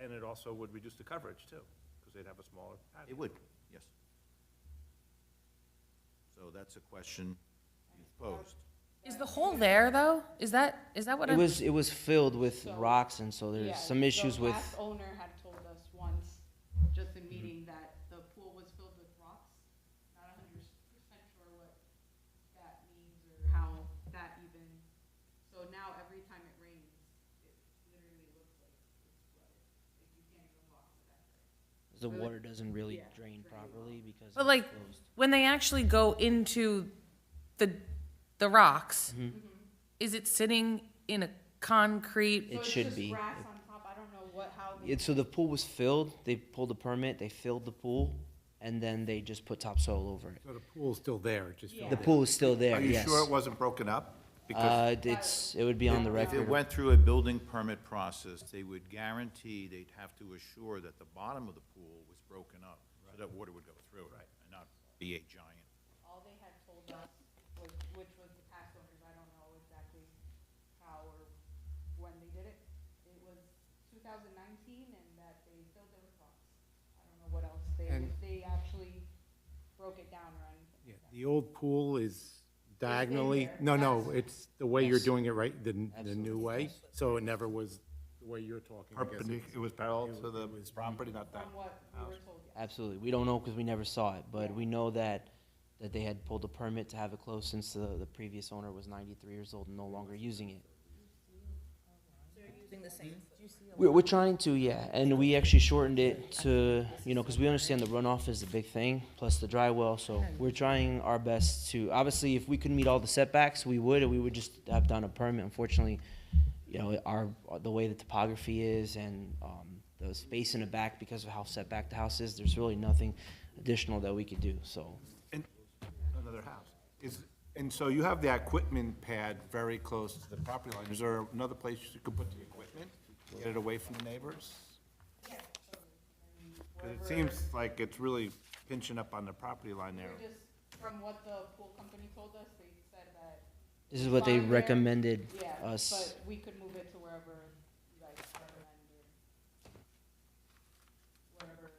[SPEAKER 3] And it also would reduce the coverage too, because they'd have a smaller patio.
[SPEAKER 4] It would, yes. So that's a question you've posed.
[SPEAKER 1] Is the hole there, though? Is that what I'm?
[SPEAKER 10] It was filled with
[SPEAKER 9] So-
[SPEAKER 10] rocks, and so
[SPEAKER 9] Yeah,
[SPEAKER 10] there's some issues with,
[SPEAKER 9] The last owner had told us once, just in meeting, that the pool was filled with rocks. Not 100% sure what that means or how that even, so now every time it rains, it literally looks like it's flooded. Like you can't even walk to that area.
[SPEAKER 10] the water doesn't really
[SPEAKER 9] Yeah,
[SPEAKER 10] drain properly because
[SPEAKER 1] But
[SPEAKER 10] it's
[SPEAKER 1] like,
[SPEAKER 10] closed.
[SPEAKER 1] when they actually go into the rocks, is it sitting in a concrete?
[SPEAKER 10] It
[SPEAKER 9] So it's
[SPEAKER 10] should
[SPEAKER 9] just
[SPEAKER 10] be.
[SPEAKER 9] grass on top, I don't know how they.
[SPEAKER 10] So the pool was filled, they pulled a permit, they filled the pool, and then they just put topsoil over it.
[SPEAKER 3] So the pool's still there, it just.
[SPEAKER 9] Yeah.
[SPEAKER 10] The pool is still there,
[SPEAKER 3] Are you
[SPEAKER 10] yes.
[SPEAKER 3] sure it wasn't broken up? Because
[SPEAKER 10] It would be on the
[SPEAKER 4] If it
[SPEAKER 10] record.
[SPEAKER 4] went through a building permit process, they would guarantee, they'd have to assure that the bottom of the pool was broken up, so that water would go through it, and not be a giant.
[SPEAKER 9] All they had told us was, which was the past owners, I don't know exactly how or when they did it. It was 2019 and that they filled it with rocks. I don't know what else
[SPEAKER 6] And-
[SPEAKER 9] if they actually broke it down or anything.
[SPEAKER 6] Yeah, the old pool is
[SPEAKER 9] in
[SPEAKER 6] diagonally,
[SPEAKER 9] there.
[SPEAKER 6] no, it's the way you're
[SPEAKER 10] Yes.
[SPEAKER 6] doing it right, the new
[SPEAKER 10] Absolutely.
[SPEAKER 6] way, so it never was the way you're talking. I guess.
[SPEAKER 3] it was parallel to the property, not that.
[SPEAKER 9] From what we were told, yes.
[SPEAKER 10] Absolutely. We don't know because we never saw it, but we know that they had pulled a permit to have it closed since the previous owner was 93 years old and no longer using it. We're trying to, yeah, and we actually shortened it to, because we understand the runoff is the big thing, plus the dry well, so we're trying our best to, obviously, if we could meet all the setbacks, we would, and we would just have done a permit. Unfortunately, the way the topography is and the space in the back, because of how set back the house is, there's really nothing additional that we could do, so.
[SPEAKER 3] And another house. And so you have the equipment pad very close to the property line. Is there another place you could put the equipment, get it away from the neighbors?
[SPEAKER 9] Yeah, so,
[SPEAKER 3] Because it seems like it's really pinching up on the property line there.
[SPEAKER 9] we're just, from what the pool company told us, they said that,
[SPEAKER 10] This is what they
[SPEAKER 9] Fine there.
[SPEAKER 10] recommended
[SPEAKER 9] yeah,
[SPEAKER 10] us.
[SPEAKER 9] but we could move it to wherever you guys recommend or wherever.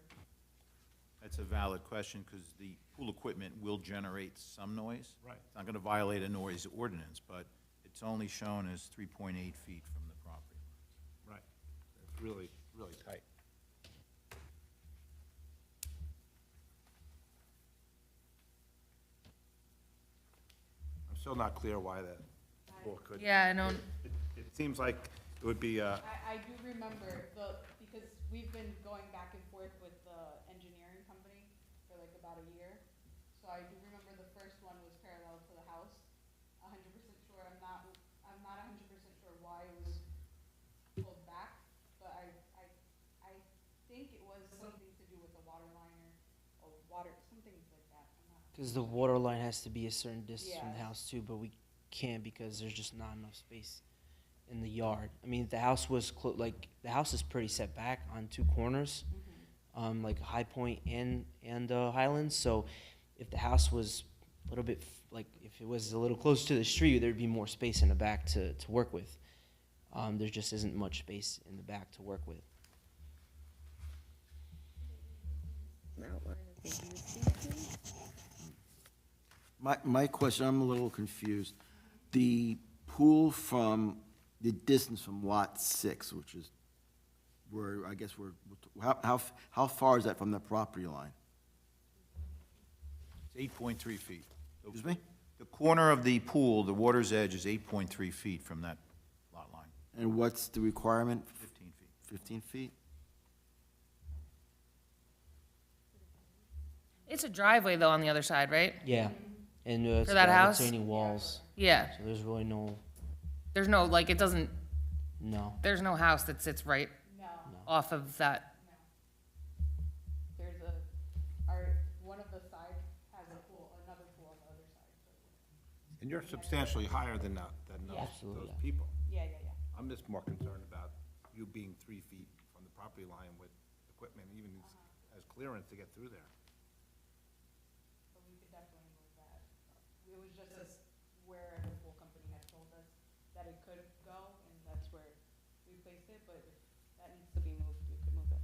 [SPEAKER 4] That's a valid question, because the pool equipment will generate some noise.
[SPEAKER 3] Right.
[SPEAKER 4] It's not gonna violate a noise ordinance, but it's only shown as 3.8 feet from the property.
[SPEAKER 3] Right. It's really, really tight. I'm still not clear why that pool could.
[SPEAKER 1] Yeah, I don't,
[SPEAKER 3] It seems like it would be,
[SPEAKER 9] I do remember because we've been going back and forth with the engineering company for like about a year. So I do remember the first one was parallel to the house. 100% sure, I'm not 100% sure why it was pulled back, but I think it was something to do with the water liner or water, something like that. I'm not.
[SPEAKER 10] Because the water line has to be a certain distance from the
[SPEAKER 9] Yeah.
[SPEAKER 10] house too, but we can't because there's just not enough space in the yard. I mean, the house was the house is pretty set back on two corners, like High Point and Highlands. So if the house was a little bit if it was a little closer to the street, there'd be more space in the back to work with. There just isn't much space in the back to work with.
[SPEAKER 11] My question, I'm a little confused. The pool from, the distance from Lot 6, which is where, I guess how far is that from the property line?
[SPEAKER 4] It's 8.3 feet.
[SPEAKER 11] Excuse me?
[SPEAKER 4] The corner of the pool, the water's edge is 8.3 feet from that lot line,
[SPEAKER 11] And what's the requirement?
[SPEAKER 4] 15 feet.
[SPEAKER 11] 15 feet?
[SPEAKER 1] it's a driveway though on the other side, right?
[SPEAKER 10] Yeah, and it's
[SPEAKER 1] For that
[SPEAKER 10] got
[SPEAKER 1] house?
[SPEAKER 10] retaining walls,
[SPEAKER 1] Yeah,
[SPEAKER 10] so there's really
[SPEAKER 1] there's no, like, it doesn't,
[SPEAKER 10] no.
[SPEAKER 1] there's no house that sits right
[SPEAKER 9] No.
[SPEAKER 1] off of that.
[SPEAKER 9] There's one of the sides has a pool, another pool on the other side. So,
[SPEAKER 3] and you're substantially higher than those
[SPEAKER 10] Absolutely.
[SPEAKER 3] people.
[SPEAKER 9] yeah.
[SPEAKER 3] I'm just more concerned about you being 3 feet from the property line with equipment, even as clearance to get through there.
[SPEAKER 9] So we could definitely move that. It was just where the pool company had told us that it could go, and that's where we placed it, but if that needs to be moved, we could move it.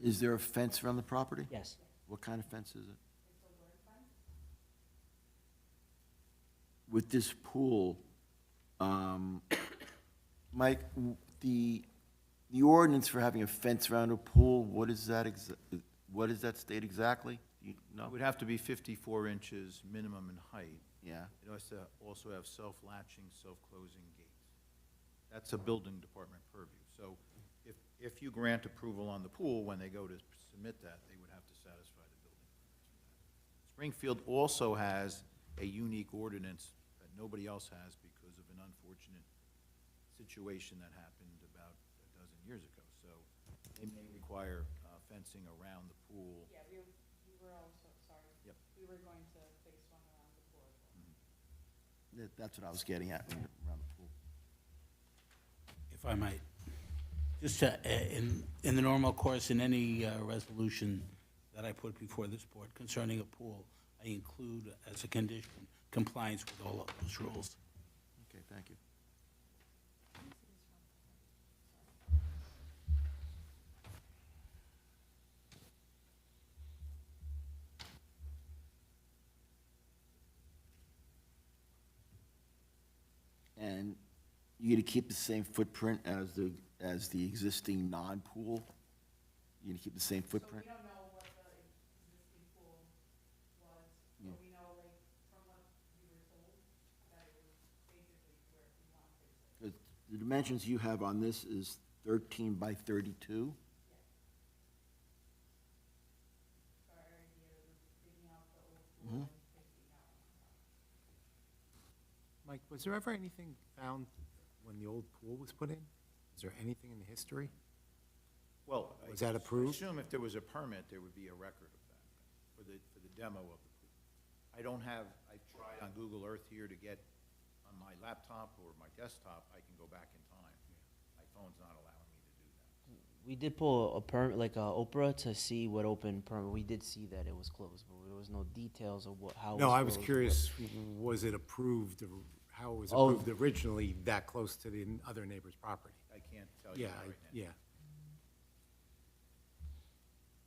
[SPEAKER 11] Is there a fence around the property?
[SPEAKER 10] Yes.
[SPEAKER 11] What kind of fence is it? With this pool, Mike, the ordinance for having a fence around a pool, what does that state exactly? You know?
[SPEAKER 4] It would have to be 54 inches minimum in height.
[SPEAKER 11] Yeah,
[SPEAKER 4] It has to also have self-latching, self-closing gates. That's a building department purview. So if you grant approval on the pool, when they go to submit that, they would have to satisfy the building permits for that. Springfield also has a unique ordinance that nobody else has because of an unfortunate situation that happened about a dozen years ago. So they may require fencing around the pool.
[SPEAKER 9] Yeah, we were also, sorry.
[SPEAKER 4] Yep.
[SPEAKER 9] We were going to place one around the pool as well.
[SPEAKER 11] that's what I was getting at, around the pool.
[SPEAKER 6] If I might, just to, in the normal course, in any resolution that I put before this board concerning a pool, I include as a condition compliance with all of those rules.
[SPEAKER 11] Okay, thank you. And you gonna keep the same footprint as the existing non-pool? You gonna keep the same
[SPEAKER 9] So
[SPEAKER 11] footprint?
[SPEAKER 9] we don't know what the existing pool was, but we know, like, from what we were told, that it was basically where we want to place it.
[SPEAKER 11] The dimensions you have on this is 13 by 32?
[SPEAKER 9] So our idea was digging out the old pool and fixing out
[SPEAKER 12] Mike, was there ever anything found when the old pool was put in? Is there anything in the history?
[SPEAKER 4] Well.
[SPEAKER 12] Was that approved?
[SPEAKER 4] I assume if there was a permit, there would be a record of that, for the demo of the pool. I don't have, I tried on Google Earth here to get on my laptop or my desktop, I can go back in time. My phone's not allowing me to do that.
[SPEAKER 10] We did pull a permit, like Oprah, to see what open permit. We did see that it was closed, but there was no details of what, how it was
[SPEAKER 12] No, I was
[SPEAKER 10] closed,
[SPEAKER 12] curious, was it approved, or how it was
[SPEAKER 10] Oh.
[SPEAKER 12] approved originally that close to the other neighbor's property?
[SPEAKER 4] I can't tell you
[SPEAKER 12] Yeah,
[SPEAKER 4] that right now.
[SPEAKER 12] yeah.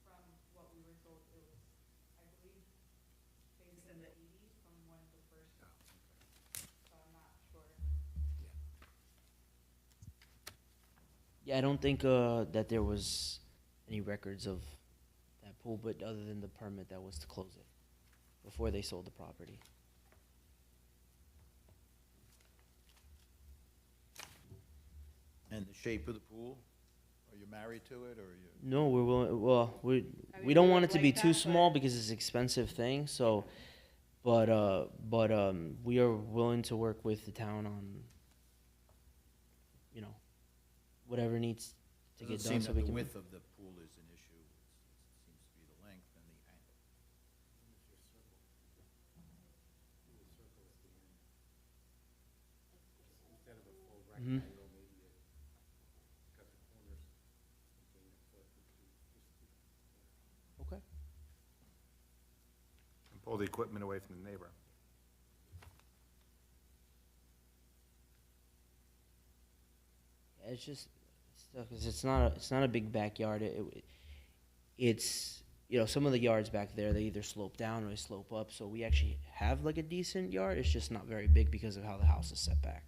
[SPEAKER 9] From what we were told, it was, I believe, based in the eighties from when the first, so I'm not sure.
[SPEAKER 10] Yeah, I don't think that there was any records of that pool, but other than the permit that was to close it before they sold the property.
[SPEAKER 4] And the shape of the pool? Are you married to it, or are you?
[SPEAKER 10] No, we're willing, well, we
[SPEAKER 9] mean,
[SPEAKER 10] we don't
[SPEAKER 9] we
[SPEAKER 10] want
[SPEAKER 9] would
[SPEAKER 10] it to be
[SPEAKER 9] like
[SPEAKER 10] too
[SPEAKER 9] that,
[SPEAKER 10] small
[SPEAKER 9] but-
[SPEAKER 10] because it's an expensive thing, so, but we are willing to work with the town on, you know, whatever needs to get
[SPEAKER 4] Doesn't
[SPEAKER 10] done
[SPEAKER 4] seem
[SPEAKER 10] so
[SPEAKER 4] that
[SPEAKER 10] we
[SPEAKER 4] the
[SPEAKER 10] can.
[SPEAKER 4] width of the pool is an issue. It seems to be the length and the angle.
[SPEAKER 10] Mhm. Okay.
[SPEAKER 3] And pull the equipment away from the neighbor.
[SPEAKER 10] It's just, because it's not a big backyard. It's, you know, some of the yards back there, they either slope down or they slope up, so we actually have like a decent yard. It's just not very big because of how the house is set back.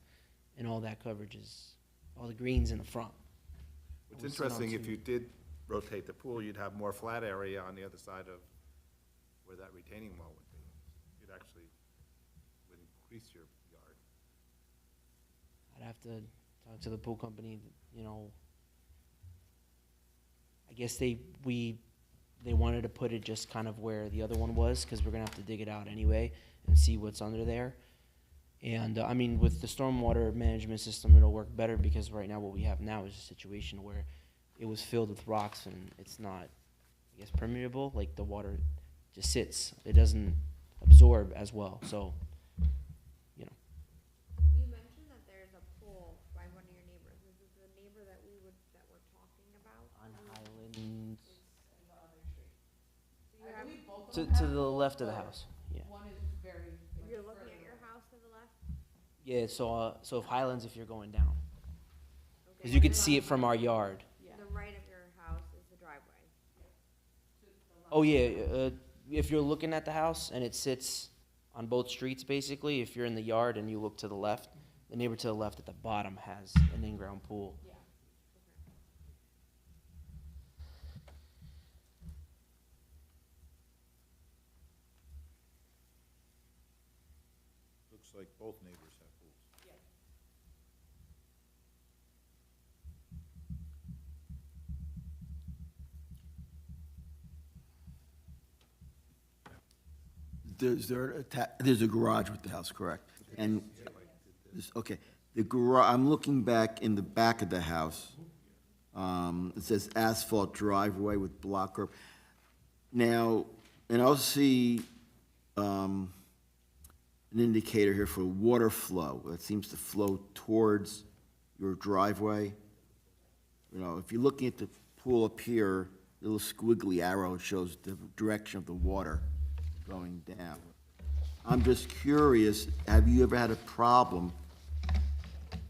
[SPEAKER 10] And all that coverage is, all the greens in the front.
[SPEAKER 3] It's
[SPEAKER 10] We'll send out
[SPEAKER 3] interesting, if
[SPEAKER 10] to-
[SPEAKER 3] you did rotate the pool, you'd have more flat area on the other side of where that retaining wall would be. You'd actually, would increase your yard.
[SPEAKER 10] I'd have to talk to the pool company, you know. I guess they wanted to put it just kind of where the other one was, because we're gonna have to dig it out anyway and see what's under there. And, I mean, with the stormwater management system, it'll work better, because right now what we have now is a situation where it was filled with rocks and it's not, I guess, permeable, like the water just sits. It doesn't absorb as well, so, you know.
[SPEAKER 5] You mentioned that there's a pool by one of your neighbors. Is it the neighbor that we're talking about?
[SPEAKER 10] On Highland,
[SPEAKER 9] It's in the other street.
[SPEAKER 5] Do you
[SPEAKER 9] I
[SPEAKER 5] have,
[SPEAKER 9] believe both of
[SPEAKER 10] to
[SPEAKER 9] them have
[SPEAKER 10] the
[SPEAKER 9] pools,
[SPEAKER 10] left of the
[SPEAKER 9] but
[SPEAKER 10] house, yeah.
[SPEAKER 9] One is very
[SPEAKER 5] if
[SPEAKER 9] much
[SPEAKER 5] you're looking
[SPEAKER 9] further
[SPEAKER 5] at your
[SPEAKER 9] away.
[SPEAKER 5] house to the left?
[SPEAKER 10] Yeah, so if Highlands, if you're going down,
[SPEAKER 5] Okay.
[SPEAKER 10] because you could see it from our yard.
[SPEAKER 9] Yeah.
[SPEAKER 5] The right of your house is the driveway.
[SPEAKER 10] Oh, yeah, if you're looking at the house and it sits on both streets, basically, if you're in the yard and you look to the left, the neighbor to the left at the bottom has an in-ground pool.
[SPEAKER 9] Yeah.
[SPEAKER 4] Looks like both neighbors have pools.
[SPEAKER 11] There's a garage with the house, correct? And, okay, the garage, I'm looking back in the back of the house. It says asphalt driveway with block curb. Now, and I'll see, an indicator here for water flow. It seems to flow towards your driveway. You know, if you're looking at the pool up here, the little squiggly arrow shows the direction of the water going down. I'm just curious, have you ever had a problem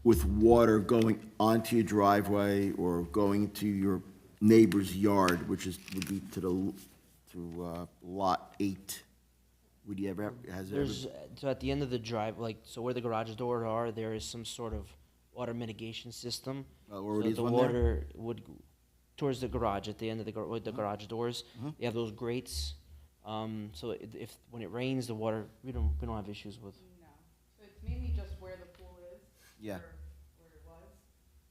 [SPEAKER 11] with water going onto your driveway or going into your neighbor's yard, which would be to lot 8? Would you ever, has there ever?
[SPEAKER 10] There's, so at the end of the drive, like, so where the garage doors are, there is some sort of water mitigation system.
[SPEAKER 11] Already
[SPEAKER 10] So
[SPEAKER 11] is
[SPEAKER 10] the
[SPEAKER 11] one there?
[SPEAKER 10] water would, towards the garage, at the end of with the garage doors, you have those grates. So if, when it rains, the water, we don't have issues with.
[SPEAKER 9] No, so it's mainly just where the pool is.
[SPEAKER 11] Yeah.
[SPEAKER 9] or Where it was.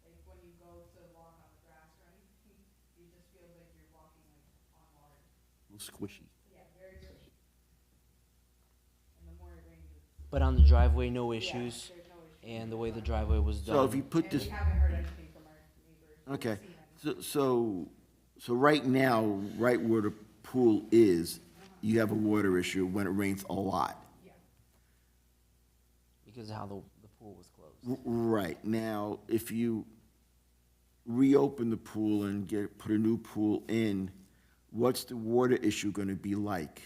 [SPEAKER 9] Like when you go to walk on the grass or anything, it just feels like you're walking like on water.
[SPEAKER 11] A little squishy.
[SPEAKER 9] Yeah, very squishy. And the more it rains, it's.
[SPEAKER 10] But on the driveway, no issues, and the way the driveway was done.
[SPEAKER 11] So if you put this,
[SPEAKER 9] We haven't heard anything from our neighbors.
[SPEAKER 11] okay, so right now, right where the pool is, you have a water issue when it rains a lot.
[SPEAKER 10] Because of how the pool was closed.
[SPEAKER 11] Right, now, if you reopen the pool and put a new pool in, what's the water issue gonna be like?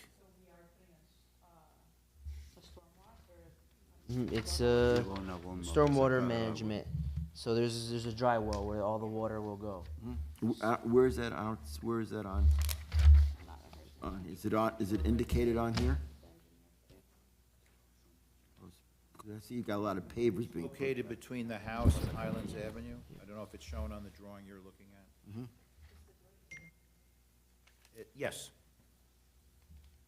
[SPEAKER 10] It's stormwater management. So there's a dry well where all the water will go.
[SPEAKER 11] Where is that on, where is that on? Is it indicated on here? I see you got a lot of pavers being put.
[SPEAKER 4] Located between the house and Highlands Avenue. I don't know if it's shown on the drawing you're looking at. Yes.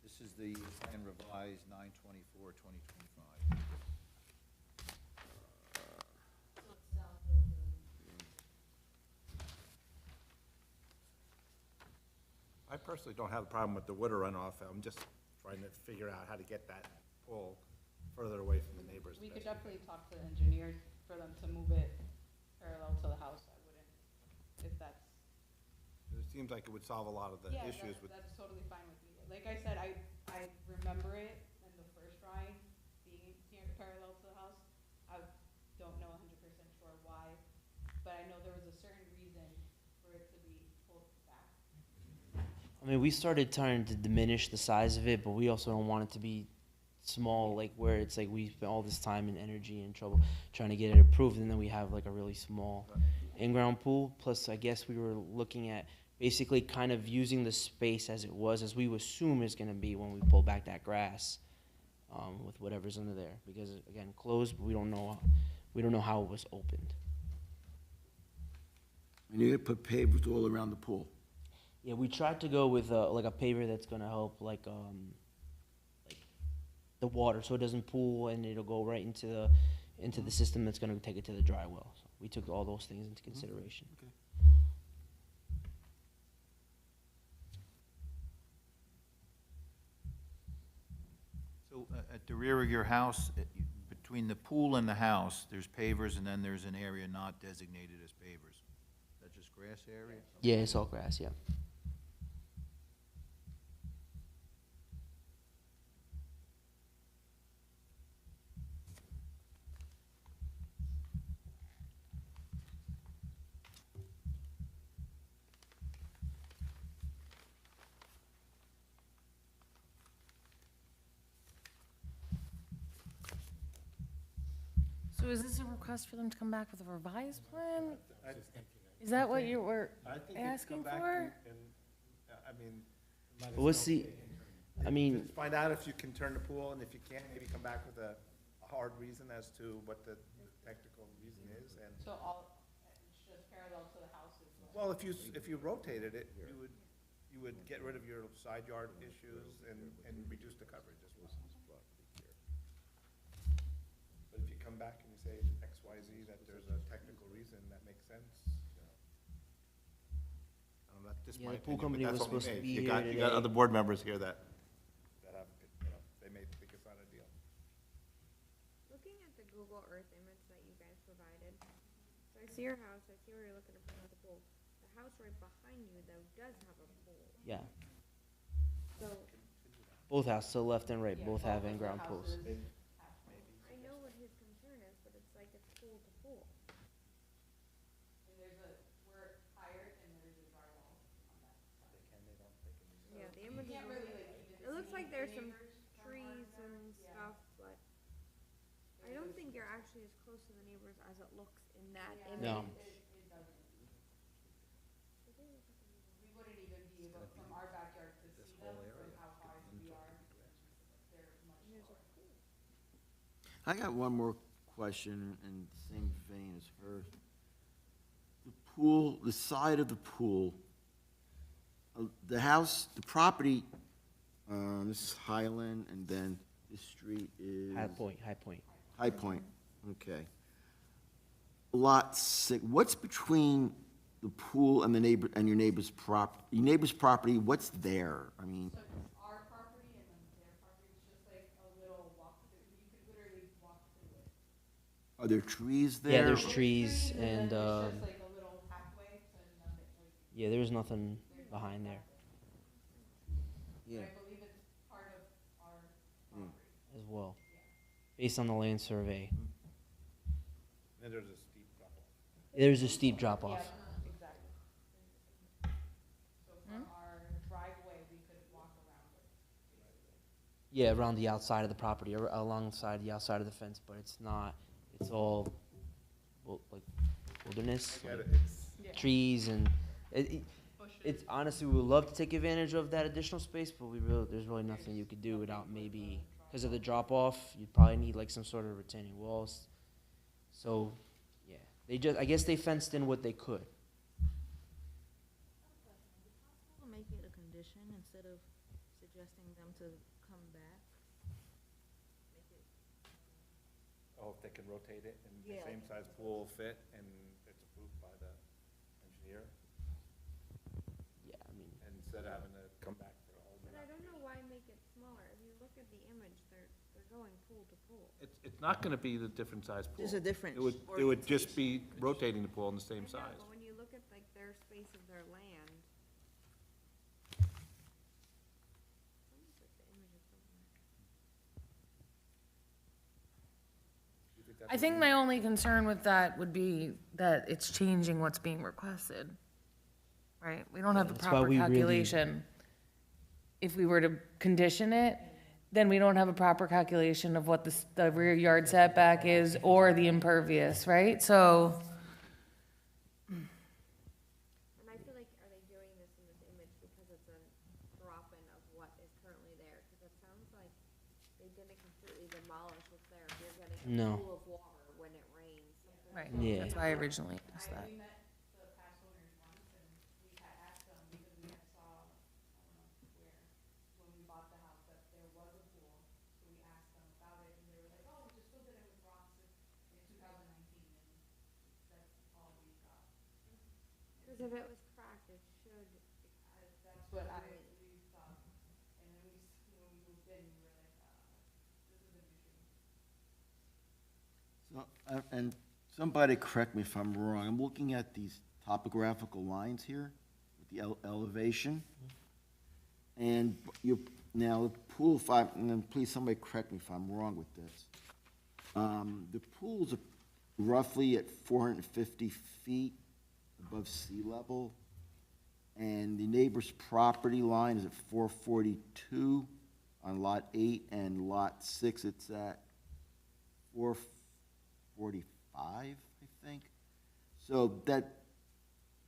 [SPEAKER 4] This is the plan revised 9/24/2025.
[SPEAKER 3] I personally don't have a problem with the water runoff. I'm just trying to figure out how to get that pool further away from the neighbors.
[SPEAKER 9] We could definitely talk to the engineers for them to move it parallel to the house. I wouldn't, if that's.
[SPEAKER 3] It seems like it would solve a lot of the
[SPEAKER 9] Yeah,
[SPEAKER 3] issues with.
[SPEAKER 9] that's totally fine with me. Like I said, I remember it in the first drawing being here parallel to the house. I don't know 100% sure why, but I know there was a certain reason for it to be pulled back.
[SPEAKER 10] I mean, we started trying to diminish the size of it, but we also don't want it to be small, like where it's like we spent all this time and energy and trouble trying to get it approved, and then we have like a really small in-ground pool. Plus, I guess we were looking at basically kind of using the space as it was, as we assume is gonna be when we pull back that grass, with whatever's under there. Because again, closed, but we don't know how it was opened.
[SPEAKER 11] And you're gonna put pavers all around the pool.
[SPEAKER 10] Yeah, we tried to go with like a paver that's gonna help like the water, so it doesn't pool and it'll go right into the system that's gonna take it to the dry well. So we took all those things into consideration.
[SPEAKER 4] So at the rear of your house, between the pool and the house, there's pavers, and then there's an area not designated as pavers. Is that just grass area?
[SPEAKER 10] Yeah, it's all grass, yeah.
[SPEAKER 1] So is this a request for them to come back with a revised plan? Is that what you were asking for?
[SPEAKER 10] What's the, I mean,
[SPEAKER 3] Find out if you can turn the pool, and if you can't, maybe come back with a hard reason as to what the technical reason is, and.
[SPEAKER 9] So it's just parallel to the house as well.
[SPEAKER 3] Well, if you rotated it, you would get rid of your side yard issues and reduce the coverage as well. But if you come back and you say X, Y, Z, that there's a technical reason that makes sense, you know. I don't know, that's
[SPEAKER 10] Yeah,
[SPEAKER 3] my
[SPEAKER 10] the pool
[SPEAKER 3] opinion, but
[SPEAKER 10] company
[SPEAKER 3] that's
[SPEAKER 10] was
[SPEAKER 3] only
[SPEAKER 10] supposed to
[SPEAKER 3] me.
[SPEAKER 10] be
[SPEAKER 3] You got
[SPEAKER 10] here today.
[SPEAKER 3] other board members here that have, you know, they may think it's not a deal.
[SPEAKER 5] Looking at the Google Earth image that you guys provided, so I see your house, I see where you're looking to put the pool. The house right behind you though does have a pool,
[SPEAKER 10] yeah,
[SPEAKER 5] so
[SPEAKER 10] both houses, so left and right,
[SPEAKER 9] Yeah,
[SPEAKER 10] both have
[SPEAKER 9] of the
[SPEAKER 10] in-ground pools.
[SPEAKER 9] houses have pools.
[SPEAKER 5] I know what his concern is, but it's like it's pool to pool.
[SPEAKER 9] And we're higher and there's a dry wall on that side.
[SPEAKER 5] Yeah, the image
[SPEAKER 9] Can't
[SPEAKER 5] is,
[SPEAKER 9] really like even
[SPEAKER 5] it looks
[SPEAKER 9] see
[SPEAKER 5] like
[SPEAKER 9] the
[SPEAKER 5] there's some
[SPEAKER 9] neighbors from
[SPEAKER 5] trees
[SPEAKER 9] our
[SPEAKER 5] and
[SPEAKER 9] yard. Yeah.
[SPEAKER 5] stuff, but I don't think you're actually as close to the neighbors as it looks in that
[SPEAKER 9] Yeah,
[SPEAKER 5] image.
[SPEAKER 10] No.
[SPEAKER 9] It doesn't. We wouldn't even be able, from our backyard to see them from how far we are. They're much lower.
[SPEAKER 11] I got one more question in the same vein as hers. The pool, the side of the pool, the house, the property, this is Highland, and then this street is?
[SPEAKER 10] High Point, High Point.
[SPEAKER 11] High Point, okay. Lot 6, what's between the pool and your neighbor's property, what's there? I mean,
[SPEAKER 9] So it's our property and then their property, it's just like a little walk through. You could literally
[SPEAKER 11] Are there trees there?
[SPEAKER 10] Yeah, there's trees and,
[SPEAKER 9] It's just like a little pathway to nothing, like,
[SPEAKER 10] yeah, there's nothing behind there
[SPEAKER 11] Yeah.
[SPEAKER 9] I believe it's part of our property.
[SPEAKER 10] as well, based on the land survey.
[SPEAKER 3] And there's a steep drop-off.
[SPEAKER 10] There's a steep drop
[SPEAKER 9] Yeah,
[SPEAKER 10] off.
[SPEAKER 9] exactly. So from our driveway, we could walk around it, basically.
[SPEAKER 10] Yeah, around the outside of the property, or alongside the outside of the fence, but it's not, it's all, well, like wilderness,
[SPEAKER 3] Get
[SPEAKER 10] like
[SPEAKER 3] it, it's,
[SPEAKER 10] trees and, it's honestly, we would love to take advantage of that additional space, but there's really nothing you could do without maybe, because of the drop off, you'd probably need like some sort of retaining walls. So, yeah, I guess they fenced in what they could.
[SPEAKER 8] Possible to make it a condition instead of suggesting them to come back? Make it,
[SPEAKER 3] oh, if they can rotate it and the
[SPEAKER 8] Yeah.
[SPEAKER 3] same size pool will fit and it's approved by the engineer,
[SPEAKER 10] Yeah, I mean,
[SPEAKER 3] and instead of having to come back for a whole new.
[SPEAKER 5] But I don't know why make it smaller. If you look at the image, they're going pool to pool.
[SPEAKER 3] It's not gonna be the different size pool.
[SPEAKER 8] Just a different
[SPEAKER 3] It would just be rotating the pool in the same
[SPEAKER 5] I know,
[SPEAKER 3] size.
[SPEAKER 5] but when you look at like their space of their land. Let me put the images somewhere.
[SPEAKER 1] I think my only concern with that would be that it's changing what's being requested. Right? We don't have the
[SPEAKER 10] That's why
[SPEAKER 1] proper
[SPEAKER 10] we really-
[SPEAKER 1] calculation. If we were to condition it, then we don't have a proper calculation of what the rear yard setback is or the impervious, right? So,
[SPEAKER 5] And I feel like, are they doing this in this image because it's a drop-in of what is currently there? Because it sounds like they didn't completely demolish what's there. If you're getting
[SPEAKER 10] No.
[SPEAKER 5] a pool of water when it rains, something.
[SPEAKER 1] right,
[SPEAKER 10] Yeah.
[SPEAKER 1] that's why I originally asked that.
[SPEAKER 9] We met the past owners once, and we had asked them, because we had saw, I don't know where, when we bought the house, that there was a pool. So we asked them about it, and they were like, oh, we just filled it in with rocks in 2019, and that's all we got.
[SPEAKER 5] Because if it was cracked, it should.
[SPEAKER 9] That's what we thought. And then when we moved in, we were like, this is an issue.
[SPEAKER 11] So, and somebody correct me if I'm wrong, I'm looking at these topographical lines here, with the elevation. And now, the pool, and then please, somebody correct me if I'm wrong with this. The pool's roughly at 450 feet above sea level, and the neighbor's property line is at 442 on Lot 8, and Lot 6, it's at 445, I think. So that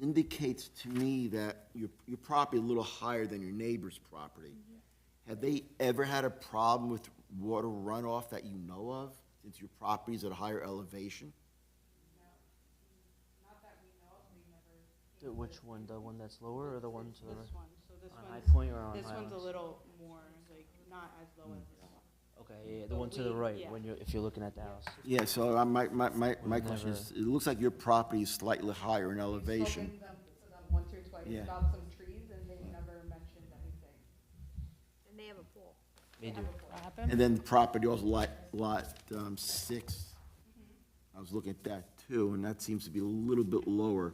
[SPEAKER 11] indicates to me that your property is a little higher than your neighbor's property. Have they ever had a problem with water runoff that you know of, since your property's at a higher elevation?
[SPEAKER 9] Not that we know of, we never.
[SPEAKER 10] which one, the one that's lower or the one to the right?
[SPEAKER 9] This one, so this
[SPEAKER 10] On
[SPEAKER 9] one's.
[SPEAKER 10] High Point or on
[SPEAKER 9] This one's a
[SPEAKER 10] Highlands?
[SPEAKER 9] little more, like, not as low as this one.
[SPEAKER 10] Okay, yeah, the
[SPEAKER 9] But
[SPEAKER 10] one to the
[SPEAKER 9] we-
[SPEAKER 10] right,
[SPEAKER 9] yeah.
[SPEAKER 10] when you're, if you're looking at the house.
[SPEAKER 11] Yeah, so my question is, it looks like your property is slightly higher in elevation.
[SPEAKER 9] We've spoken to them once or twice
[SPEAKER 11] Yeah.
[SPEAKER 9] about some trees, and they never mentioned anything.
[SPEAKER 5] And they have a pool.
[SPEAKER 10] They do.
[SPEAKER 1] What happened?
[SPEAKER 11] And then the property also lot 6, I was looking at that too, and that seems to be a little bit lower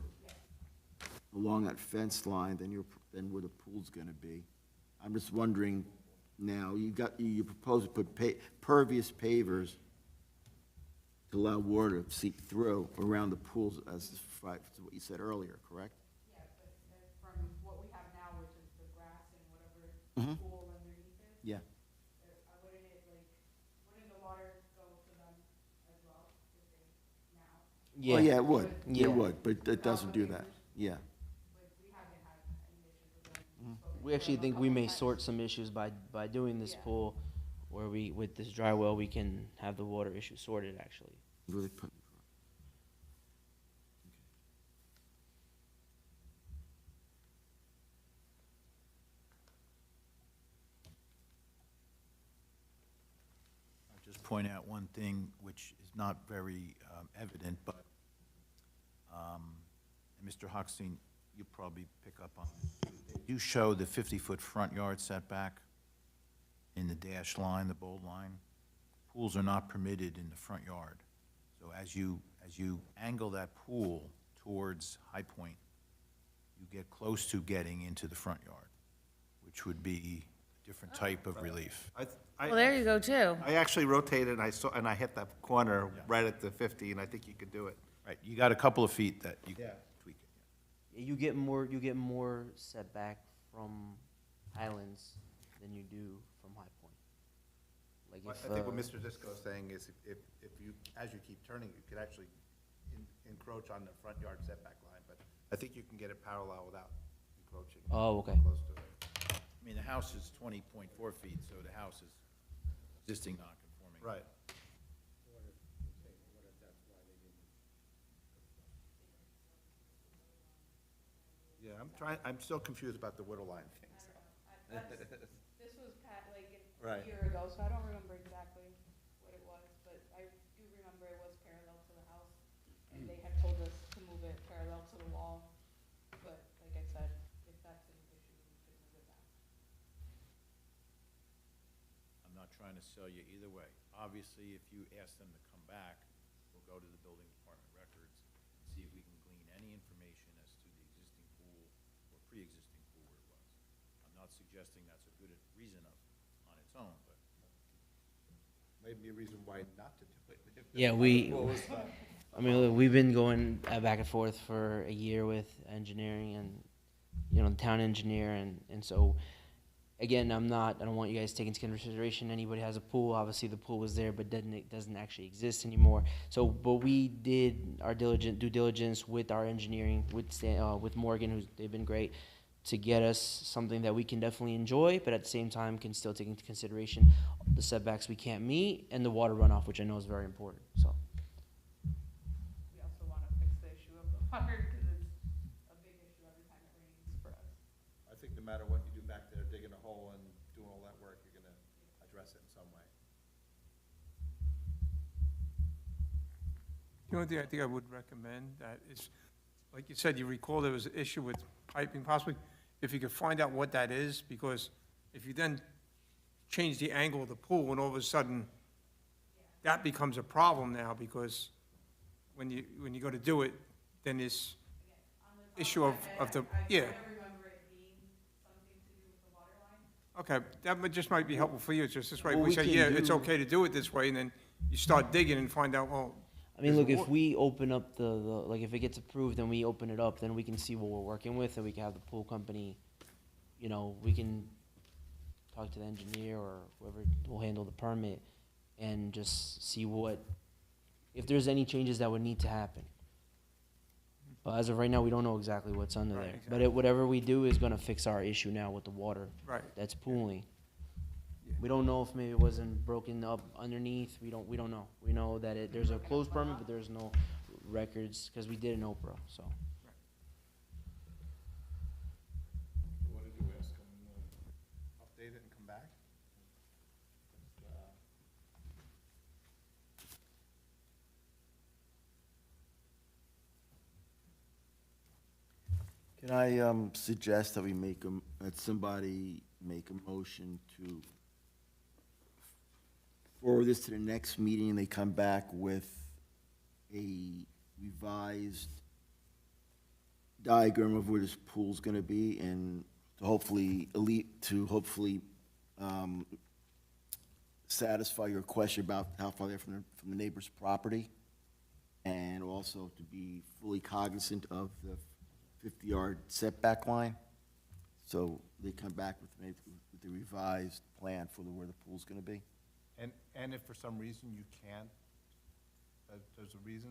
[SPEAKER 11] along that fence line than where the pool's gonna be. I'm just wondering now, you propose to put pervious pavers to allow water to seep through around the pools, as what you said earlier, correct?
[SPEAKER 9] Yeah, but from what we have now, which is the grass and whatever pool underneath it,
[SPEAKER 11] Yeah.
[SPEAKER 9] wouldn't it, like, wouldn't the water go to them as well, if they now?
[SPEAKER 10] Yeah.
[SPEAKER 11] Oh, yeah, it would,
[SPEAKER 10] Yeah.
[SPEAKER 11] it would, but it doesn't do that, yeah.
[SPEAKER 9] But we haven't had any issues with them.
[SPEAKER 10] We actually think we may sort some issues by doing this pool, where with this dry well, we can have the water issue sorted, actually.
[SPEAKER 11] Really put-
[SPEAKER 4] I'll just point out one thing which is not very evident, but, and Mr. Hochstein, you probably pick up on it. You show the 50-foot front yard setback in the dashed line, the bold line. Pools are not permitted in the front yard. So as you angle that pool towards High Point, you get close to getting into the front yard, which would be a different type of relief.
[SPEAKER 1] Well, there you go, too.
[SPEAKER 3] I actually rotated, and I hit that corner right at the 50, and I think you could do it.
[SPEAKER 4] Right, you got a couple of feet that you can
[SPEAKER 3] Yeah.
[SPEAKER 4] tweak it.
[SPEAKER 10] You get more setback from Highlands than you do from High Point. Like
[SPEAKER 3] I
[SPEAKER 10] if,
[SPEAKER 3] think what Mr. Disco is saying is if you, as you keep turning, you could actually encroach on the front yard setback line, but I think you can get it parallel without encroaching.
[SPEAKER 10] Oh, okay.
[SPEAKER 3] Close to it.
[SPEAKER 4] I mean, the house is 20.4 feet, so the house is existing non-conforming.
[SPEAKER 3] Right. Yeah, I'm still confused about the Whittle line thing.
[SPEAKER 9] This was like
[SPEAKER 3] Right.
[SPEAKER 9] a year ago, so I don't remember exactly what it was, but I do remember it was parallel to the house, and they had told us to move it parallel to the wall, but like I said, if that's an issue, we could move it back.
[SPEAKER 4] I'm not trying to sell you either way. Obviously, if you ask them to come back, we'll go to the building department records and see if we can glean any information as to the existing pool or pre-existing pool where it was. I'm not suggesting that's a good reason on its own, but
[SPEAKER 3] Maybe a reason why not to do it.
[SPEAKER 10] Yeah, I mean, look, we've been going back and forth for a year with engineering and, you know, the town engineer, and so, again, I don't want you guys to take into consideration anybody has a pool, obviously the pool was there, but it doesn't actually exist anymore. So, but we did our due diligence with our engineering, with Morgan, they've been great, to get us something that we can definitely enjoy, but at the same time can still take into consideration the setbacks we can't meet and the water runoff, which I know is very important, so.
[SPEAKER 9] We also want to fix the issue of the water, because it's a big issue every time it rains for us.
[SPEAKER 3] I think no matter what you do back there, digging a hole and doing all that work, you're gonna address it in some way.
[SPEAKER 13] The only thing I think I would recommend that is, like you said, you recall there was an issue with piping possibly, if you could find out what that is, because if you then change the angle of the pool, and all of a sudden, that becomes a problem now, because when you go to do it, then this issue of the, yeah.
[SPEAKER 9] I remember it being something to do with the water line.
[SPEAKER 13] Okay, that just might be helpful for you, it's just this way,
[SPEAKER 10] What
[SPEAKER 13] we
[SPEAKER 10] we
[SPEAKER 13] say,
[SPEAKER 10] can
[SPEAKER 13] yeah, it's
[SPEAKER 10] do-
[SPEAKER 13] okay to do it this way, and then you start digging and find out, well,
[SPEAKER 10] I mean,
[SPEAKER 13] There's
[SPEAKER 10] look,
[SPEAKER 13] wa-
[SPEAKER 10] if we open up like, if it gets approved and we open it up, then we can see what we're working with, and we can have the pool company, you know, we can talk to the engineer or whoever will handle the permit, and just see if there's any changes that would need to happen. But as of right now, we don't know exactly what's under
[SPEAKER 13] Right,
[SPEAKER 10] there.
[SPEAKER 13] exactly.
[SPEAKER 10] But whatever we do is gonna fix our issue now with the water
[SPEAKER 13] right.
[SPEAKER 10] that's pooling.
[SPEAKER 13] Yeah.
[SPEAKER 10] We don't know if maybe it wasn't broken up underneath, we don't know. We know that there's a closed permit, but there's no records, because we did an Oprah, so.
[SPEAKER 3] What to do, ask them, update it and come back?
[SPEAKER 11] Can I suggest that that somebody make a motion to forward this to the next meeting, and they come back with a revised diagram of where this pool's gonna be, and to hopefully satisfy your question about how far they're from the neighbor's property, and also to be fully cognizant of the 50-yard setback line. So they come back with the revised plan for where the pool's gonna be.
[SPEAKER 3] And if for some reason you can't, there's a reason,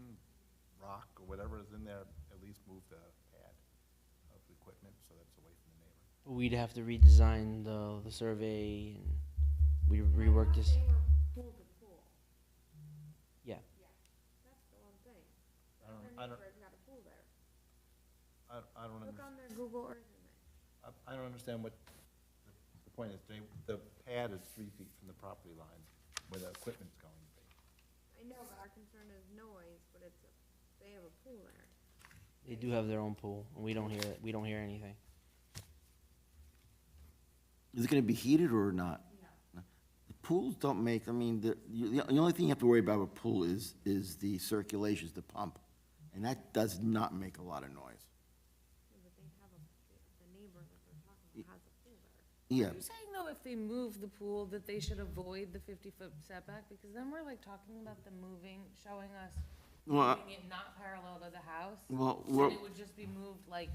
[SPEAKER 3] rock or whatever is in there, at least move the pad of the equipment so that's away from the neighbor.
[SPEAKER 10] We'd have to redesign the survey, and we rework this.
[SPEAKER 5] They were pool to pool.
[SPEAKER 10] Yeah.
[SPEAKER 5] That's the one thing.
[SPEAKER 3] I don't-
[SPEAKER 5] Their
[SPEAKER 3] I don't-
[SPEAKER 5] neighbor's got a pool there.
[SPEAKER 3] I don't
[SPEAKER 5] Look
[SPEAKER 3] understand.
[SPEAKER 5] on their Google Earth image.
[SPEAKER 3] I don't understand what, the point is, the pad is 3 feet from the property line where the equipment's going to be.
[SPEAKER 5] I know, but our concern is noise, but they have a pool there.
[SPEAKER 10] They do have their own pool, and we don't hear anything.
[SPEAKER 11] Is it gonna be heated or not?
[SPEAKER 9] No.
[SPEAKER 11] The pools don't make, I mean, the only thing you have to worry about with pool is the circulations, the pump. And that does not make a lot of noise. Yeah,
[SPEAKER 1] Are you saying though, if they move the pool, that they should avoid the 50-foot setback? Because then we're like talking about them moving, showing us
[SPEAKER 11] Well,
[SPEAKER 1] moving it not parallel to the house.
[SPEAKER 11] well,
[SPEAKER 1] And
[SPEAKER 11] we're-
[SPEAKER 1] it would just be moved like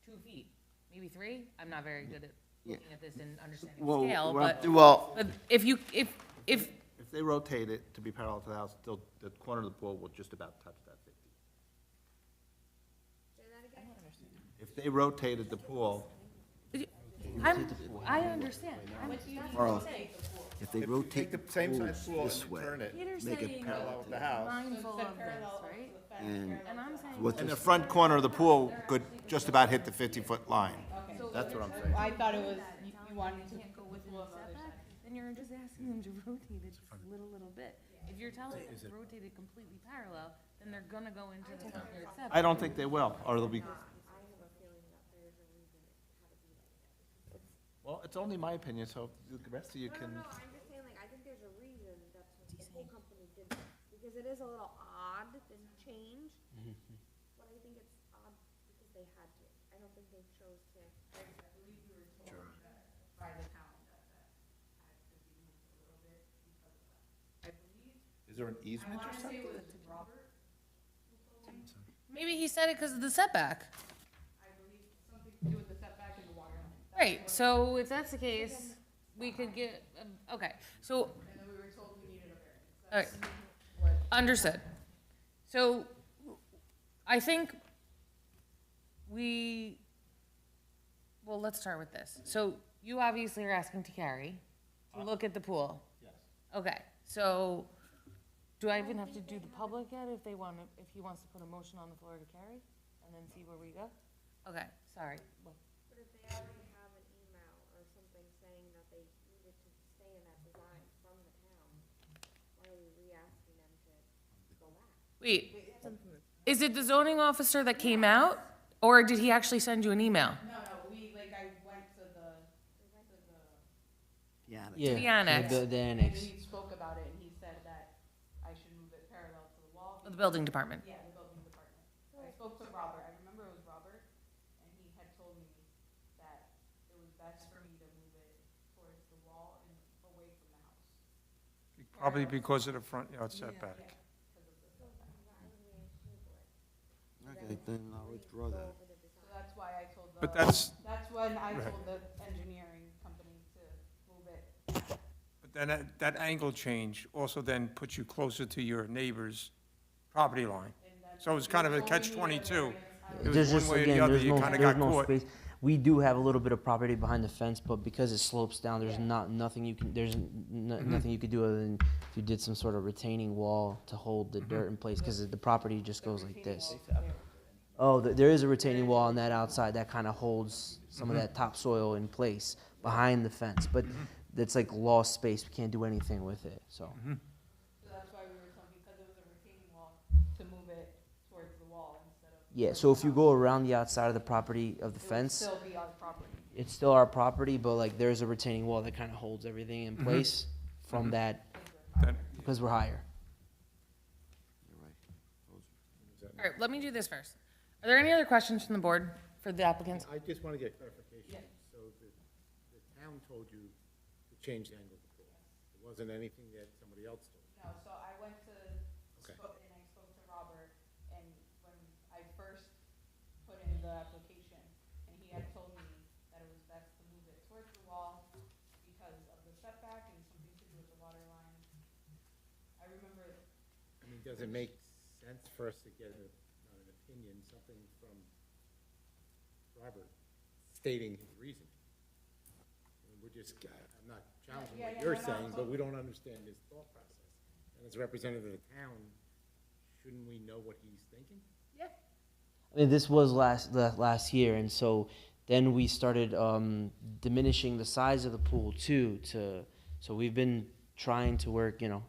[SPEAKER 1] 2 feet, maybe 3? I'm not very good at looking at this and understanding
[SPEAKER 11] well,
[SPEAKER 1] scale,
[SPEAKER 11] well,
[SPEAKER 1] but if you, if,
[SPEAKER 3] If they rotate it to be parallel to the house, the corner of the pool will just about touch that 50. If they rotated the pool,
[SPEAKER 1] I understand.
[SPEAKER 11] Carl, if they rotate
[SPEAKER 3] take
[SPEAKER 11] the
[SPEAKER 3] the same size
[SPEAKER 11] pools
[SPEAKER 3] pool
[SPEAKER 11] this
[SPEAKER 3] and
[SPEAKER 11] way,
[SPEAKER 3] turn it,
[SPEAKER 1] Peter's
[SPEAKER 11] make it
[SPEAKER 1] saying
[SPEAKER 3] parallel with the house,
[SPEAKER 1] mindful of this, right?
[SPEAKER 11] and
[SPEAKER 1] And I'm saying.
[SPEAKER 11] what's
[SPEAKER 3] and the
[SPEAKER 11] this?
[SPEAKER 3] front corner of the pool could just about hit the 50-foot line. That's what I'm saying.
[SPEAKER 9] I thought it was, you wanted to
[SPEAKER 1] Can't go
[SPEAKER 9] put the
[SPEAKER 1] within
[SPEAKER 9] pool
[SPEAKER 1] the
[SPEAKER 9] on the other
[SPEAKER 1] setback,
[SPEAKER 9] side.
[SPEAKER 1] then you're just asking them to rotate it just a little bit. If you're telling them to rotate it completely parallel, then they're gonna go into the front yard setback.
[SPEAKER 3] I don't think they will, or they'll be. Well, it's only my opinion, so the rest of you can.
[SPEAKER 5] No, I'm just saying, like, I think there's a reason that's what the whole company did this, because it is a little odd, this change. But I think it's odd because they had to, I don't think they chose to.
[SPEAKER 9] By the town that had to be moved a little bit because of that. I believe,
[SPEAKER 3] Is there an
[SPEAKER 9] I
[SPEAKER 3] easement or
[SPEAKER 9] wanna say
[SPEAKER 3] something?
[SPEAKER 9] it was Robert who told me,
[SPEAKER 1] Maybe he said it because of the setback.
[SPEAKER 9] I believe something to do with the setback and the water line.
[SPEAKER 1] Right, so if that's the case, we could get, okay, so,
[SPEAKER 9] And then we were told we needed a variance.
[SPEAKER 1] all right,
[SPEAKER 9] What,
[SPEAKER 1] understood. So, I think well, let's start with this. So, you obviously are asking to carry, to look at the pool.
[SPEAKER 3] Yes.
[SPEAKER 1] Okay, so, do I even have to do the public yet if they want to, if he wants to put a motion on the floor to carry? And then see where we go? Okay, sorry. Well,
[SPEAKER 5] But if they already have an email or something saying that they needed to stay in that design from the town, why are we re-asking them to go back?
[SPEAKER 1] wait, is it the zoning officer that came out? Or did he actually send you an email?
[SPEAKER 9] no, I went to the,
[SPEAKER 11] Yeah.
[SPEAKER 10] Yeah.
[SPEAKER 1] the annex.
[SPEAKER 10] The
[SPEAKER 9] and
[SPEAKER 10] annex.
[SPEAKER 9] he spoke about it and he said that I should move it parallel to the wall.
[SPEAKER 1] The building department.
[SPEAKER 9] Yeah, the building department. I spoke to Robert, I remember it was Robert, and he had told me that it was best for me to move it towards the wall and away from the house.
[SPEAKER 13] Probably because of the front yard setback.
[SPEAKER 11] Okay, then I'll withdraw that.
[SPEAKER 9] So that's why I told the.
[SPEAKER 13] But that's,
[SPEAKER 9] That's when I
[SPEAKER 13] Right.
[SPEAKER 9] told the engineering company to move it.
[SPEAKER 13] but then that angle change also then puts you closer to your neighbor's property line. So it's kind of a catch-22. It was
[SPEAKER 10] There's
[SPEAKER 13] one
[SPEAKER 10] just,
[SPEAKER 13] way or the
[SPEAKER 10] again,
[SPEAKER 13] other,
[SPEAKER 10] there's
[SPEAKER 13] you
[SPEAKER 10] no,
[SPEAKER 13] kinda
[SPEAKER 10] there's
[SPEAKER 13] got
[SPEAKER 10] no
[SPEAKER 13] caught.
[SPEAKER 10] space. We do have a little bit of property behind the fence, but because it slopes down, there's nothing you can, nothing you could do other than if you did some sort of retaining wall to hold the dirt in place, because the property just goes like this. Oh, there is a retaining wall on that outside that kind of holds some of that topsoil in place behind the fence, but it's like lost space. We can't do anything with it, so.
[SPEAKER 9] So that's why we were told, because it was a retaining wall, to move it towards the wall instead of.
[SPEAKER 10] Yeah, so if you go around the outside of the property of the
[SPEAKER 9] It would
[SPEAKER 10] fence,
[SPEAKER 9] still be our property.
[SPEAKER 10] it's still our property, but like there's a retaining wall that kind of holds everything in place from that,
[SPEAKER 13] Then-
[SPEAKER 10] because we're higher.
[SPEAKER 11] You're right.
[SPEAKER 1] All right, let me do this first. Are there any other questions from the board for the applicants?
[SPEAKER 12] I just want to get clarification. So the town told you to change the angle of the pool. It wasn't anything that somebody else told you.
[SPEAKER 9] No, so I went to,
[SPEAKER 12] Okay.
[SPEAKER 9] and I spoke to Robert, and when I first put in the application, and he had told me that it was best to move it towards the wall because of the setback and something to do with the water line. I remember,
[SPEAKER 12] I mean, does it make sense for us to get not an opinion, something from Robert stating his reasoning? I mean, we're just, I'm not challenging
[SPEAKER 9] Yeah,
[SPEAKER 12] what
[SPEAKER 9] yeah,
[SPEAKER 12] you're
[SPEAKER 9] no, no,
[SPEAKER 12] saying,
[SPEAKER 9] so-
[SPEAKER 12] but we don't understand his thought process. And as a representative of the town, shouldn't we know what he's thinking?
[SPEAKER 10] I mean, this was last year, and so then we started diminishing the size of the pool too. So we've been trying to work,
[SPEAKER 12] No,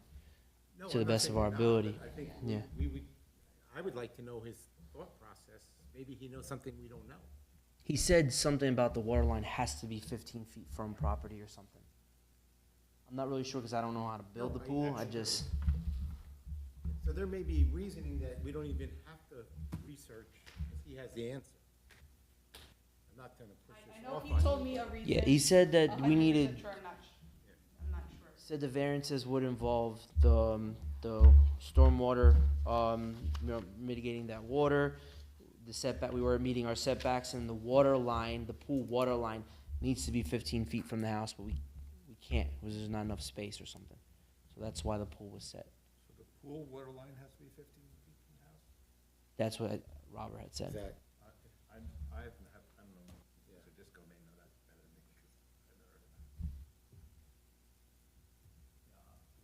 [SPEAKER 10] to the
[SPEAKER 12] I'm not
[SPEAKER 10] best of
[SPEAKER 12] saying
[SPEAKER 10] our
[SPEAKER 12] you're not,
[SPEAKER 10] ability.
[SPEAKER 12] but I think
[SPEAKER 10] Yeah.
[SPEAKER 12] I would like to know his thought process. Maybe he knows something we don't know.
[SPEAKER 10] He said something about the water line has to be 15 feet from property or something. I'm not really sure because I don't know how to build the
[SPEAKER 12] No,
[SPEAKER 10] pool. I
[SPEAKER 12] actually-
[SPEAKER 10] just,
[SPEAKER 12] So there may be reasoning that we don't even have to research, because he has the answer. I'm not gonna push
[SPEAKER 9] I
[SPEAKER 12] this
[SPEAKER 9] know
[SPEAKER 12] off
[SPEAKER 9] he
[SPEAKER 12] on
[SPEAKER 9] told
[SPEAKER 12] you.
[SPEAKER 9] me a reason.
[SPEAKER 10] yeah, he said that we
[SPEAKER 9] 100%
[SPEAKER 10] needed,
[SPEAKER 9] sure, I'm not sure.
[SPEAKER 10] said the variances would involve the stormwater, mitigating that water, the setback, we were meeting our setbacks, and the water line, the pool water line needs to be 15 feet from the house, but we can't, because there's not enough space or something. So that's why the pool was set.
[SPEAKER 3] So the pool water line has to be 15 feet from the house?
[SPEAKER 10] That's what Robert had said.
[SPEAKER 12] Is that,
[SPEAKER 3] I don't know, so Disco may know that better than me, because I've never heard of that.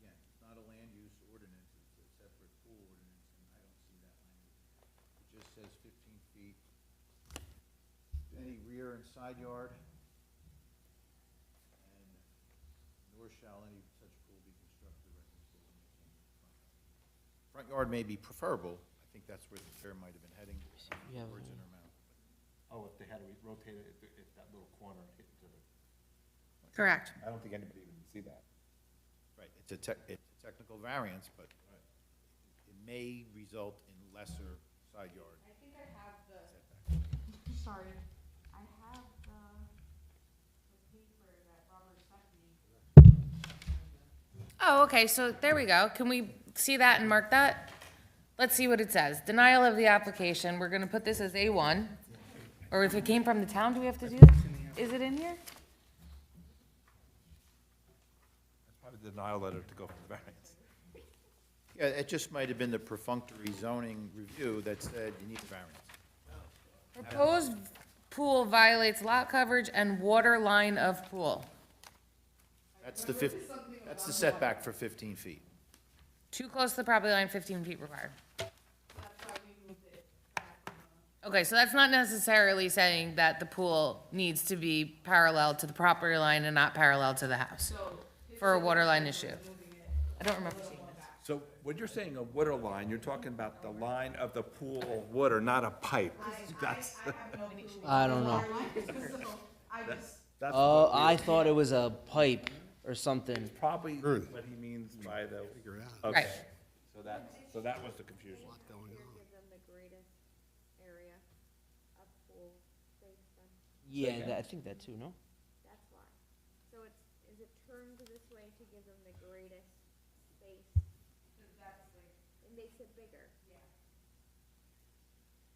[SPEAKER 4] Again, it's not a land use ordinance, it's a separate pool ordinance, and I don't see that language. It just says 15 feet. Any rear and side yard, and nor shall any such pool be constructed or erected or maintained in the front yard. Front yard may be preferable, I think that's where the chair might have been heading,
[SPEAKER 10] You have
[SPEAKER 4] words in
[SPEAKER 10] a-
[SPEAKER 4] her mouth.
[SPEAKER 3] Oh, if they had to rotate it, if that little corner hit into the,
[SPEAKER 1] Correct.
[SPEAKER 3] I don't think anybody would see that.
[SPEAKER 4] Right, it's a technical variance, but it may result in lesser side yard.
[SPEAKER 9] I think I have the, sorry, I have the paper that Robert sent me.
[SPEAKER 1] Oh, okay, so there we go. Can we see that and mark that? Let's see what it says. Denial of the application, we're gonna put this as A1. Or if it came from the town, do we have to do this? Is it in here?
[SPEAKER 3] That's probably the denial letter to go for the variance.
[SPEAKER 4] Yeah, it just might have been the perfunctory zoning review that said you need a variance.
[SPEAKER 1] Proposed pool violates lot coverage and water line of pool.
[SPEAKER 4] That's the setback for 15 feet.
[SPEAKER 1] Too close to the property line, 15 feet required.
[SPEAKER 9] That's why we moved it back.
[SPEAKER 1] Okay, so that's not necessarily saying that the pool needs to be parallel to the property line and not parallel to the house for a water line issue. I don't remember seeing this.
[SPEAKER 3] So when you're saying a water line, you're talking about the line of the pool water, not a pipe. That's,
[SPEAKER 10] I don't know.
[SPEAKER 3] that's
[SPEAKER 10] Oh, I thought it was a pipe or something.
[SPEAKER 3] probably what he means by the.
[SPEAKER 1] Right.
[SPEAKER 3] Okay, so that was the confusion.
[SPEAKER 5] Give them the greatest area of pool space then,
[SPEAKER 10] Yeah, I think that too, no?
[SPEAKER 5] that's why. So is it turned this way to give them the greatest space? It makes it bigger. Yeah.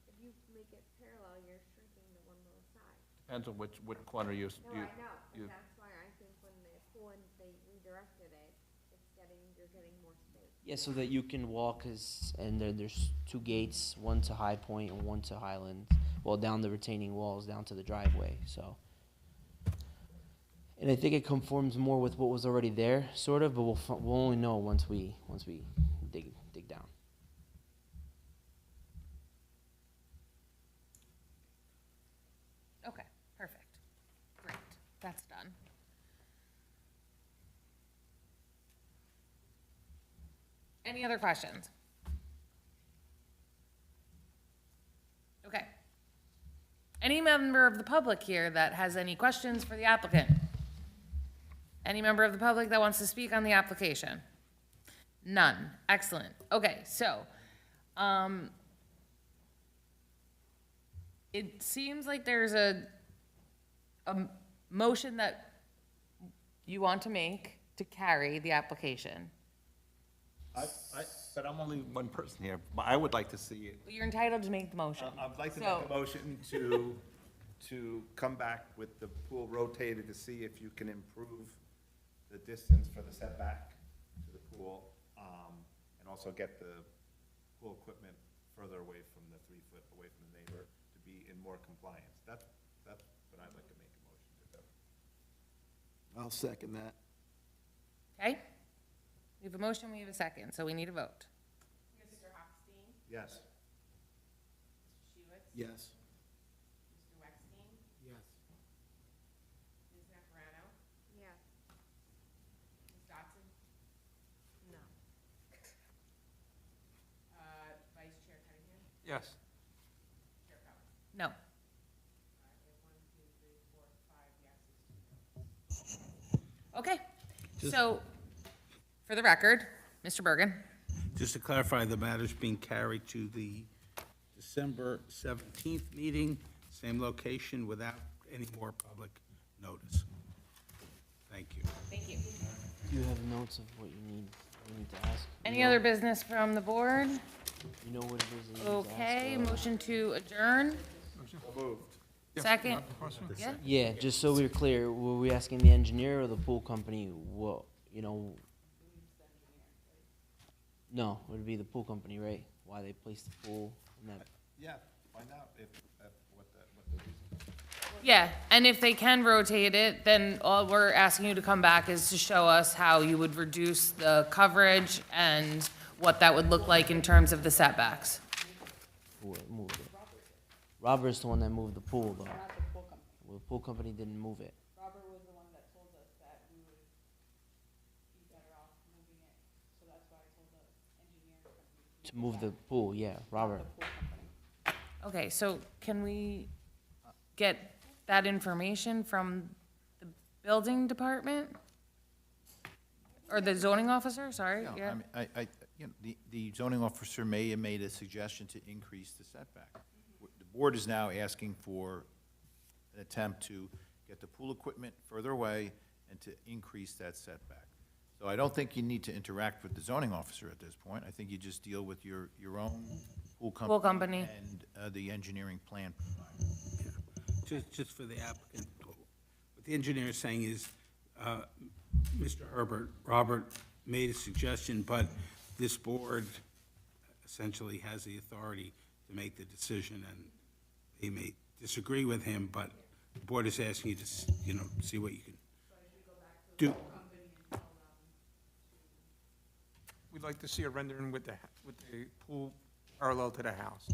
[SPEAKER 5] If you make it parallel, you're shrinking the one little side.
[SPEAKER 3] Depends on which corner you.
[SPEAKER 5] No, I know, but that's why I think when they pull and they redirected it, you're getting more space.
[SPEAKER 10] Yeah, so that you can walk, and there's two gates, one to High Point and one to Highland, well, down the retaining walls, down to the driveway, so. And I think it conforms more with what was already there, sort of, but we'll only know once we dig down.
[SPEAKER 1] Okay, perfect. Great, that's done. Any other questions? Okay. Any member of the public here that has any questions for the applicant? Any member of the public that wants to speak on the application? None. Excellent. Okay, so, it seems like there's a motion that you want to make to carry the application.
[SPEAKER 3] But I'm only one person here, but I would like to see it.
[SPEAKER 1] You're entitled to make the motion.
[SPEAKER 3] I'd like to
[SPEAKER 1] So-
[SPEAKER 3] make a motion to come back with the pool rotated to see if you can improve the distance for the setback to the pool, and also get the pool equipment further away from the 3 foot away from the neighbor to be in more compliance. That's what I'd like to make a motion to do.
[SPEAKER 11] I'll second that.
[SPEAKER 1] Okay? We have a motion, we have a second, so we need a vote.
[SPEAKER 2] Mr. Hochstein?
[SPEAKER 3] Yes.
[SPEAKER 2] Mr. Shields?
[SPEAKER 11] Yes.
[SPEAKER 2] Mr. Wexstein?
[SPEAKER 12] yes.
[SPEAKER 2] Ms. Naparano?
[SPEAKER 5] Yes.
[SPEAKER 2] Ms. Dotson?
[SPEAKER 5] No.
[SPEAKER 2] Vice Chair Cunningham?
[SPEAKER 13] Yes.
[SPEAKER 2] Chair Powers?
[SPEAKER 1] No.
[SPEAKER 2] We have 1, 2, 3, 4, 5 yeses, 2 noes.
[SPEAKER 1] Okay. So, for the record, Mr. Bergen,
[SPEAKER 6] Just to clarify, the matter's being carried to the December 17th meeting, same location, without any more public notice. Thank you.
[SPEAKER 1] thank you.
[SPEAKER 10] Do you have notes of what you need to ask?
[SPEAKER 1] Any other business from the board?
[SPEAKER 10] You know what it is that you need to ask?
[SPEAKER 1] Okay, motion to adjourn? Second? Yeah?
[SPEAKER 10] Yeah, just so we're clear, were we asking the engineer or the pool company, what, you know? No, it would be the pool company, right? Why they placed the pool in that,
[SPEAKER 3] Yeah, find out what the reason.
[SPEAKER 1] Yeah, and if they can rotate it, then all we're asking you to come back is to show us how you would reduce the coverage and what that would look like in terms of the setbacks.
[SPEAKER 10] who moved it? Robert's the one that moved the pool, though.
[SPEAKER 9] Not the pool company.
[SPEAKER 10] Well, the pool company didn't move it.
[SPEAKER 9] Robert was the one that told us that we would be better off moving it, so that's why I told the engineering company
[SPEAKER 10] To move the pool, yeah, Robert.
[SPEAKER 9] the pool company.
[SPEAKER 1] Okay, so can we get that information from the building department? Or the zoning officer, sorry,
[SPEAKER 4] Yeah,
[SPEAKER 1] yeah?
[SPEAKER 4] I mean, you know, the zoning officer may have made a suggestion to increase the setback. The board is now asking for an attempt to get the pool equipment further away and to increase that setback. So I don't think you need to interact with the zoning officer at this point. I think you just deal with your own pool company.
[SPEAKER 1] Pool company.
[SPEAKER 4] And the engineering plan provider.
[SPEAKER 6] Just for the applicant, what the engineer is saying is, Mr. Robert made a suggestion, but this board essentially has the authority to make the decision, and they may disagree with him, but the board is asking you to, see what you can do.
[SPEAKER 13] We'd like to see a rendering with the pool parallel to the house.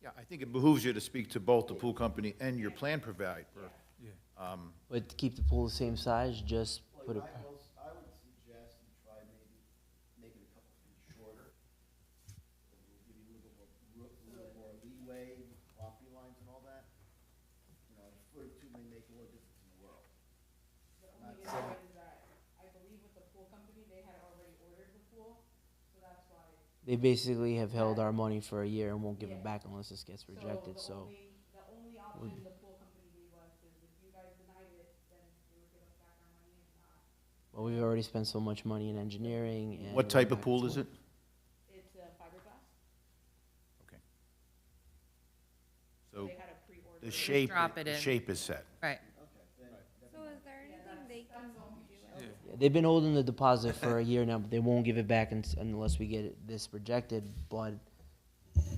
[SPEAKER 4] Yeah, I think it behooves you to speak to both the pool company and your plan provider.
[SPEAKER 10] But to keep the pool the same size, just put it,
[SPEAKER 11] I would suggest you try maybe make it a couple feet shorter. It will give you a little more leeway with property lines and all that. You know, a foot or two may make all the difference in the world.
[SPEAKER 9] The only issue is that I believe with the pool company, they had already ordered the pool, so that's why.
[SPEAKER 10] they basically have held our money for a year and won't give it back unless this gets rejected, so.
[SPEAKER 9] The only option the pool company gave us is if you guys denied it, then they would give us back our money, if not,
[SPEAKER 10] Well, we've already spent so much money in engineering and.
[SPEAKER 4] What type of pool is it?
[SPEAKER 9] it's fiberglass.
[SPEAKER 4] Okay. So
[SPEAKER 9] They had a pre-order.
[SPEAKER 4] the shape,
[SPEAKER 1] Drop it
[SPEAKER 4] the
[SPEAKER 1] in.
[SPEAKER 4] shape is set.
[SPEAKER 1] Right.
[SPEAKER 5] So is there anything they can do?
[SPEAKER 10] Yeah, they've been holding the deposit for a year now, but they won't give it back unless we get this rejected, but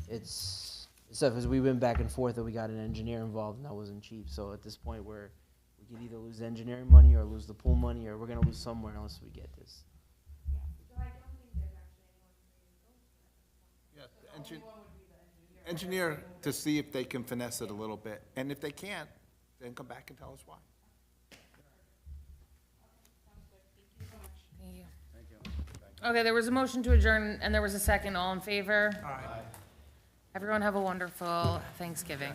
[SPEAKER 10] it's, because we went back and forth and we got an engineer involved and that wasn't cheap, so at this point we could either lose the engineering money or lose the pool money, or we're gonna lose somewhere unless we get this.
[SPEAKER 5] So I don't think there's actually anyone
[SPEAKER 3] Yeah, engineer to see if they can finesse it a little bit, and if they can't, then come back and tell us why.
[SPEAKER 1] Thank you. Okay, there was a motion to adjourn, and there was a second. All in favor? Aye. Everyone have a wonderful Thanksgiving.